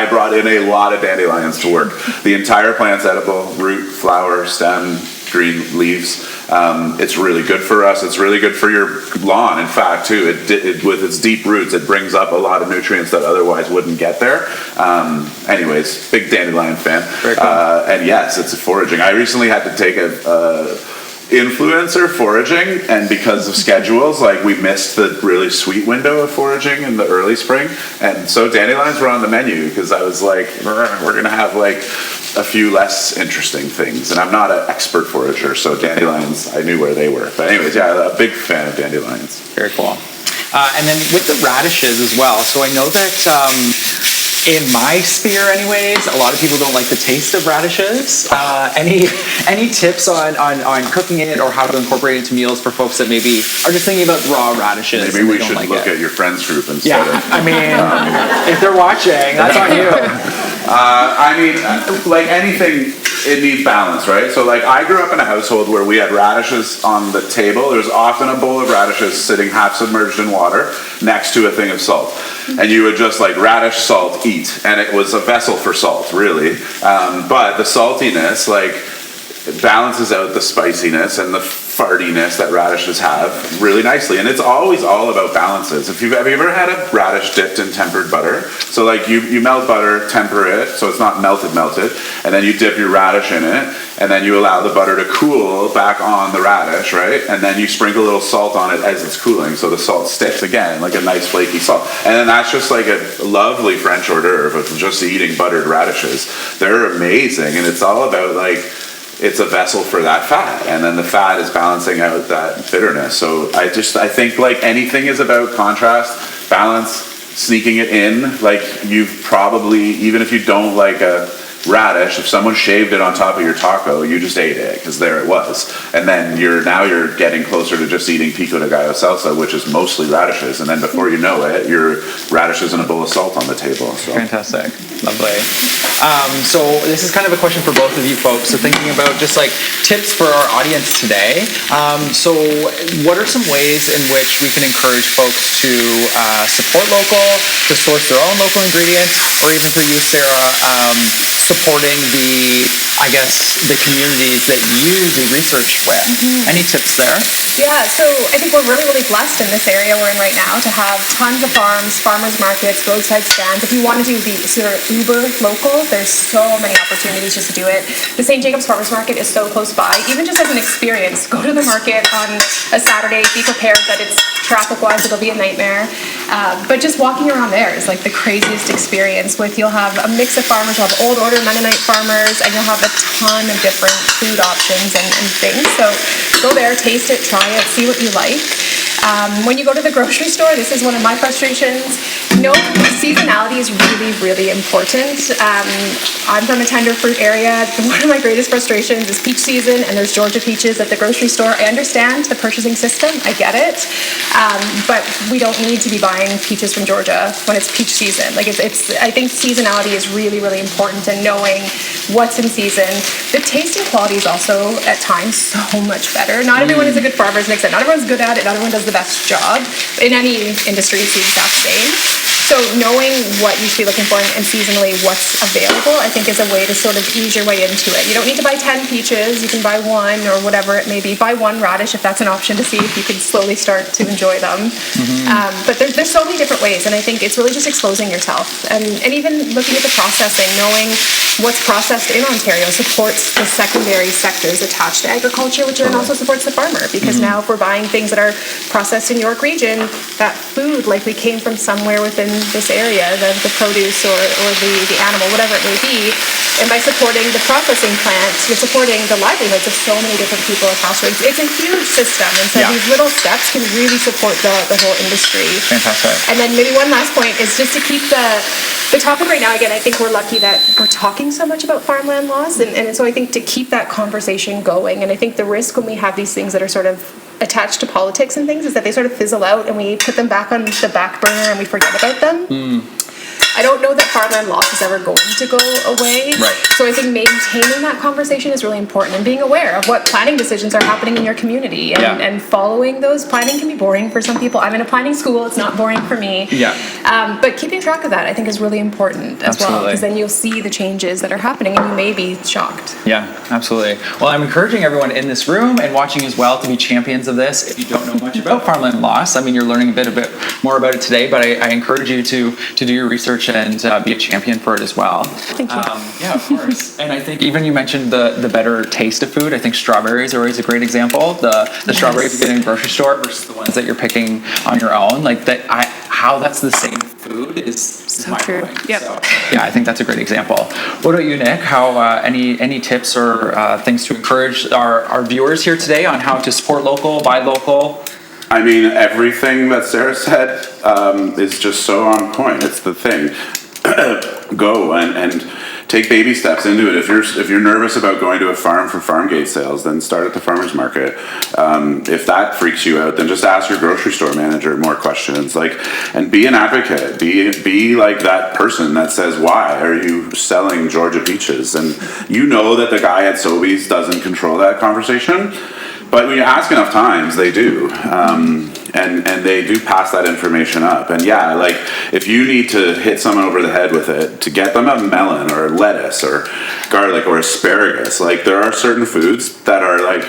brought in a lot of dandelions to work. The entire plant's edible: root, flower, stem, green leaves. It's really good for us. It's really good for your lawn, in fact, too. It with its deep roots, it brings up a lot of nutrients that otherwise wouldn't get there. Anyways, big dandelion fan. Very cool. And yes, it's foraging. I recently had to take a influencer foraging, and because of schedules, like we missed the really sweet window of foraging in the early spring, and so dandelions were on the menu because I was like, we're gonna have like a few less interesting things, and I'm not an expert forager, so dandelions, I knew where they were. But anyways, a big fan of dandelions. Very cool. And then with the radishes as well. So I know that in my sphere anyways, a lot of people don't like the taste of radishes. Any tips on cooking it or how to incorporate it into meals for folks that maybe are just thinking about raw radishes? Maybe we should look at your friends group instead. I mean, if they're watching, that's on you. I mean, like anything, it needs balance, right? So like I grew up in a household where we had radishes on the table. There's often a bowl of radishes sitting half submerged in water next to a thing of salt. And you would just like radish, salt, eat. And it was a vessel for salt, really. But the saltiness, like, it balances out the spiciness, and the fartiness that radishes have really nicely. And it's always all about balances. Have you ever had a radish dipped in tempered butter? So like you melt butter, temper it, so it's not melted, and then you dip your radish in it, and then you allow the butter to cool back on the radish, right? And then you sprinkle a little salt on it as it's cooling, so the salt sticks again, like a nice flaky salt. And then that's just like a lovely French hors d'oeuvre of just eating buttered radishes. They're amazing, and it's all about like, it's a vessel for that fat, and then the fat is balancing out that bitterness. So I think like anything is about contrast, balance, sneaking it in. Like you've probably, even if you don't like a radish, if someone shaved it on top of your taco, you just ate it because there it was, and then you're getting closer to just eating pico de gallo salsa, which is mostly radishes, and then before you know it, your radishes and a bowl of salt on the table. So. Fantastic, lovely. So this is kind of a question for both of you folks. So thinking about just like tips for our audience today. So what are some ways in which we can encourage folks to support local, to source their own local ingredients, or even for you, Sarah, supporting the communities that you do research with? Any tips there? Yeah, so I think we're really, really blessed in this area we're in right now to have tons of farms, farmers markets, roadside stands. If you want to do the sort of uber local, there's so many opportunities just to do it. The St. Jacobs Farmers Market is so close by. Even just as an experience, go to the market on a Saturday, be prepared that it's traffic-wise, it'll be a nightmare. But just walking around there is like the craziest experience. You'll have a mix of farmers, you'll have old order Mennonite farmers, and you'll have a ton of different food options and things. So go there, taste it, try it, see what you like. When you go to the grocery store, this is one of my frustrations. Seasonality is really, really important. I'm from a tender fruit area. One of my greatest frustrations is peach season, and there's Georgia peaches at the grocery store. I understand the purchasing system, I get it, but we don't need to be buying peaches from Georgia when it's peach season. Like I think seasonality is really, really important, and knowing what's in season. The taste and quality is also at times so much better. Not everyone is a good farmer's mix, and not everyone's good at it. Not everyone does the best job. In any industry, it's the exact same. So knowing what you should be looking for and seasonally what's available, I think is a way to sort of ease your way into it. You don't need to buy 10 peaches. You can buy one or whatever it may be. Buy one radish if that's an option to see if you can slowly start to enjoy them. But there's so many different ways, and I think it's really just exposing yourself. And even looking at the processing, knowing what's processed in Ontario supports the secondary sectors attached to agriculture, which then also supports the farmer. Because now if we're buying things that are processed in York region, that food likely came from somewhere within this area, the produce or the animal, whatever it may be. And by supporting the processing plants, you're supporting the livelihoods of so many different people across. It's a huge system, and so these little steps can really support the whole industry. Fantastic. And then maybe one last point is just to keep the topic right now. Again, I think we're lucky that we're talking so much about farmland laws, and so I think to keep that conversation going, and I think the risk when we have these things that are sort of attached to politics and things is that they sort of fizzle out and we put them back on the back burner and we forget about them. I don't know that farmland law is ever going to go away. Right. So I think maintaining that conversation is really important, and being aware of what planning decisions are happening in your community, and following those. Planning can be boring for some people. I'm in a planning school, it's not boring for me. But keeping track of that, I think, is really important as well, because then you'll see the changes that are happening and you may be shocked. Yeah, absolutely. Well, I'm encouraging everyone in this room and watching as well to be champions of this. If you don't know much about farmland laws, I mean, you're learning a bit more about it today, but I encourage you to do your research and be a champion for it as well. Thank you. Yeah, of course. And I think even you mentioned the better taste of food. I think strawberries are always a great example. The strawberries you get in a grocery store versus the ones that you're picking on your own. Like that, how that's the same food is So true. mind-blowing. Yep. So, yeah, I think that's a great example. What about you, Nick? How any tips or things to encourage our viewers here today on how to support local, buy local? I mean, everything that Sarah said is just so on point. It's the thing. Go and take baby steps into it. If you're nervous about going to a farm for farm gate sales, then start at the farmer's market. If that freaks you out, then just ask your grocery store manager more questions. And be an advocate. Be like that person that says, "Why are you selling Georgia peaches?" And you know that the guy at Sobeys doesn't control that conversation. But when you ask enough times, they do. And they do pass that information up. And yeah, like if you need to hit someone over the head with it to get them a melon or lettuce or garlic or asparagus, like there are certain foods that are like,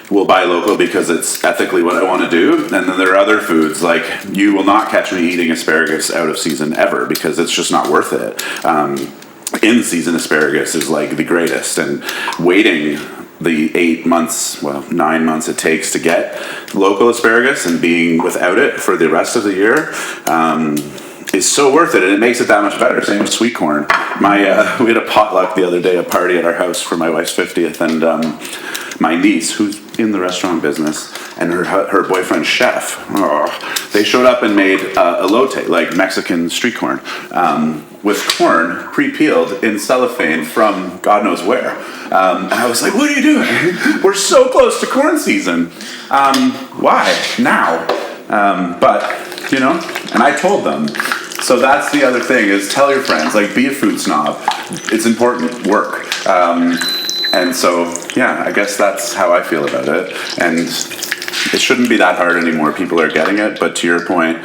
we'll buy local because it's ethically what I want to do. And then there are other foods like you will not catch me eating asparagus out of season ever because it's just not worth it. In season asparagus is like the greatest, and waiting the 9 months it takes to get local asparagus and being without it for the rest of the year is so worth it, and it makes it that much better. Same with sweet corn. We had a potluck the other day, a party at our house for my wife's 50th, and my niece, who's in the restaurant business, and her boyfriend's chef, they showed up and made elote, like Mexican street corn, with corn pre-peeled in cellophane from God knows where. And I was like, what are you doing? We're so close to corn season. Why? Now? But, you know, and I told them. So that's the other thing, is tell your friends, like be a food snob. It's important work. And so, yeah, I guess that's how I feel about it. And it shouldn't be that hard anymore. People are getting it, but to your point,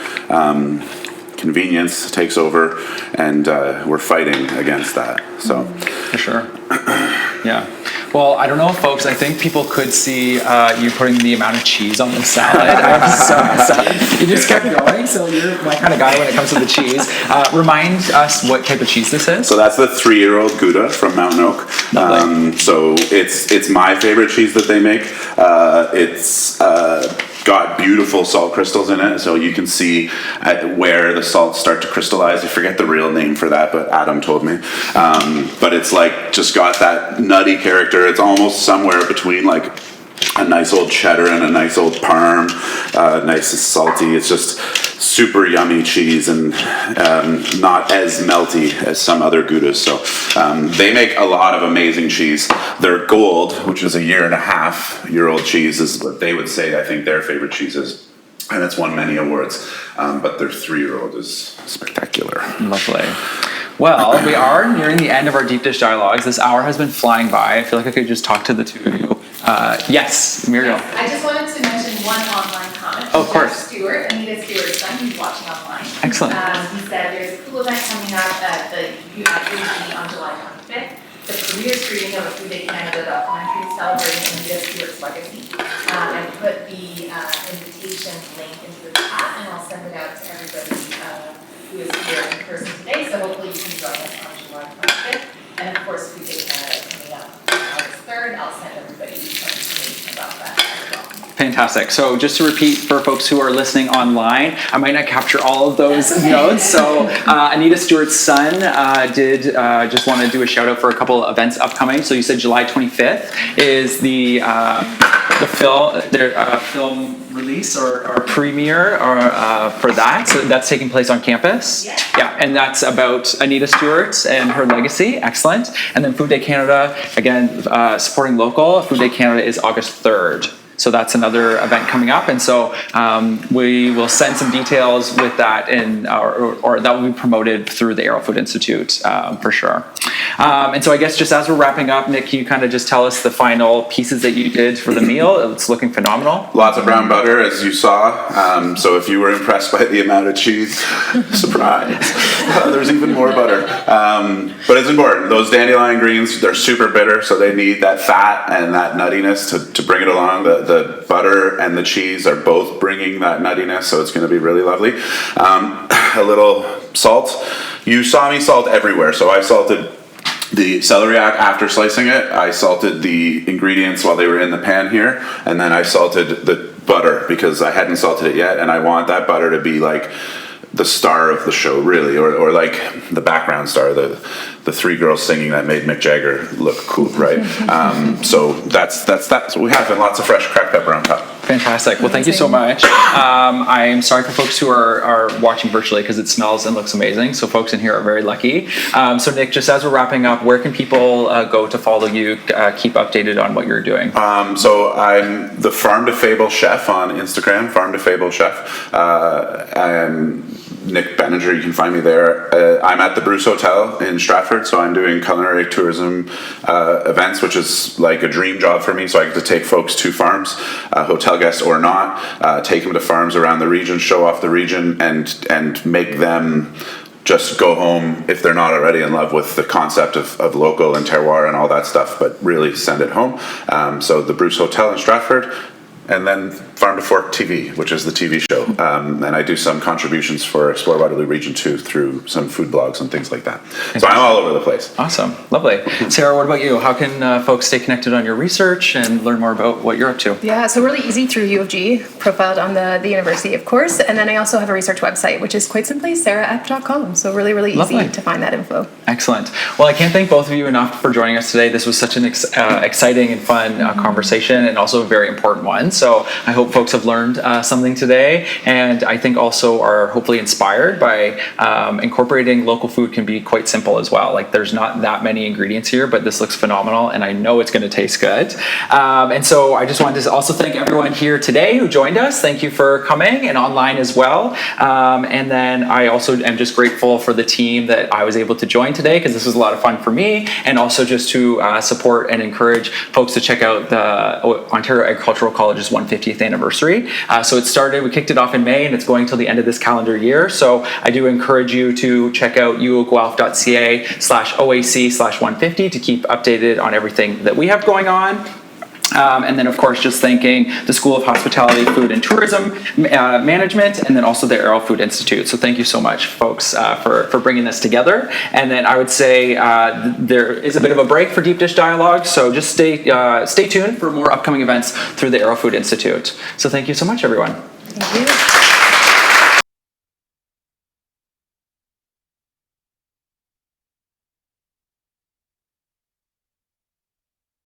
convenience takes over, and we're fighting against that. So, for sure. Yeah. Well, I don't know, folks. I think people could see you putting the amount of cheese on the salad. I'm so excited. You just kept going, so you're my kind of guy when it comes to the cheese. Remind us what type of cheese this is. So that's the 3-year-old Gouda from Mountain Oak. So it's my favorite cheese that they make. It's got beautiful salt crystals in it, so you can see where the salts start to crystallize. I forget the real name for that, but Adam told me. But it's like just got that nutty character. It's almost somewhere between like a nice old cheddar and a nice old parm, nice and salty. It's just super yummy cheese, and not as melty as some other Goudas. So they make a lot of amazing cheese. Their Gold, which is a 1.5-year-old cheese, is what they would say I think their favorite cheese is. And it's won many awards, but their 3-year-old is spectacular. Lovely. Well, we are nearing the end of our deep dish dialogues. This hour has been flying by. I feel like I could just talk to the two of you. Yes, Muriel. Yes, I just wanted to mention one online comment. Oh, of course. Stewart, Anita Stewart's son, who's watching online. Excellent. He said there's a cool event coming up at the UAB on July 25th. The premiere screening of a Food Day Canada documentary celebrating Anita Stewart's legacy. I put the invitation link into the chat, and I'll send it out to everybody who is here in person today. So hopefully you can join us on July 25th. And of course, Food Day Canada is coming up August 3rd. I'll send everybody some information about that as well. Fantastic. So just to repeat for folks who are listening online, I might not capture all of those notes. So Anita Stewart's son did just want to do a shout out for a couple of events upcoming. So you said July 25th is the film release or premiere for that. So that's taking place on campus. Yeah, and that's about Anita Stewart and her legacy. Excellent. And then Food Day Canada, again, supporting local. Food Day Canada is August 3rd. So that's another event coming up, and so we will send some details with that, or that will be promoted through the Arrell Food Institute for sure. And so I guess just as we're wrapping up, Nick, can you kind of just tell us the final pieces that you did for the meal? It's looking phenomenal. Lots of brown butter, as you saw. So if you were impressed by the amount of cheese, surprise, there's even more butter. But it's important. Those dandelion greens, they're super bitter, so they need that fat and that nuttiness to bring it along. The butter and the cheese are both bringing that nuttiness, so it's going to be really lovely. A little salt. You saw me salt everywhere, so I salted the celeriac after slicing it. I salted the ingredients while they were in the pan here, and then I salted the butter because I hadn't salted it yet, and I want that butter to be like the star of the show, really, or like the background star, the 3 girls singing that made Mick Jagger look cool, right? So that's what we have, and lots of fresh cracked pepper on top. Fantastic. Well, thank you so much. I'm sorry for folks who are watching virtually because it smells and looks amazing. So folks in here are very lucky. So Nick, just as we're wrapping up, where can people go to follow you, keep updated on what you're doing? So I'm the Farm to Fable Chef on Instagram, Farm to Fable Chef. Nick Benninger. You can find me there. I'm at the Bruce Hotel in Stratford, so I'm doing culinary tourism events, which is like a dream job for me. So I get to take folks to farms, hotel guests or not, take them to farms around the region, show off the region, and make them just go home if they're not already in love with the concept of local and terroir and all that stuff, but really send it home. So the Bruce Hotel in Stratford, and then Farm to Fork TV, which is the TV show. And I do some contributions for Explore Waterloo Region 2 through some food blogs and things like that. So I'm all over the place. Awesome. Lovely. Sarah, what about you? How can folks stay connected on your research and learn more about what you're up to? Yeah, so really easy through U of G, profiled on the university, of course. And then I also have a research website, which is quite simply saraepp.com. So really, really easy Lovely. to find that info. Excellent. Well, I can't thank both of you enough for joining us today. This was such an exciting and fun conversation, and also a very important one. So I hope folks have learned something today, and I think also are hopefully inspired by incorporating local food can be quite simple as well. Like, there's not that many ingredients here, but this looks phenomenal, and I know it's going to taste good. And so I just wanted to also thank everyone here today who joined us. Thank you for coming, and online as well. And then I also am just grateful for the team that I was able to join today, because this was a lot of fun for me, and also just to support and encourage folks to check out the Ontario Agricultural College's 150th anniversary. We kicked it off in May, and it's going till the end of this calendar year. So I do encourage you to check out uoguelph.ca/OAC/150 to keep updated on everything that we have going on. And then, of course, just thanking the School of Hospitality, Food and Tourism Management, and then also the Arrell Food Institute. So thank you so much, folks, for bringing this together. And then I would say there is a bit of a break for Deep Dish Dialogue, so just stay tuned for more upcoming events through the Arrell Food Institute. So thank you so much, everyone. Thank you.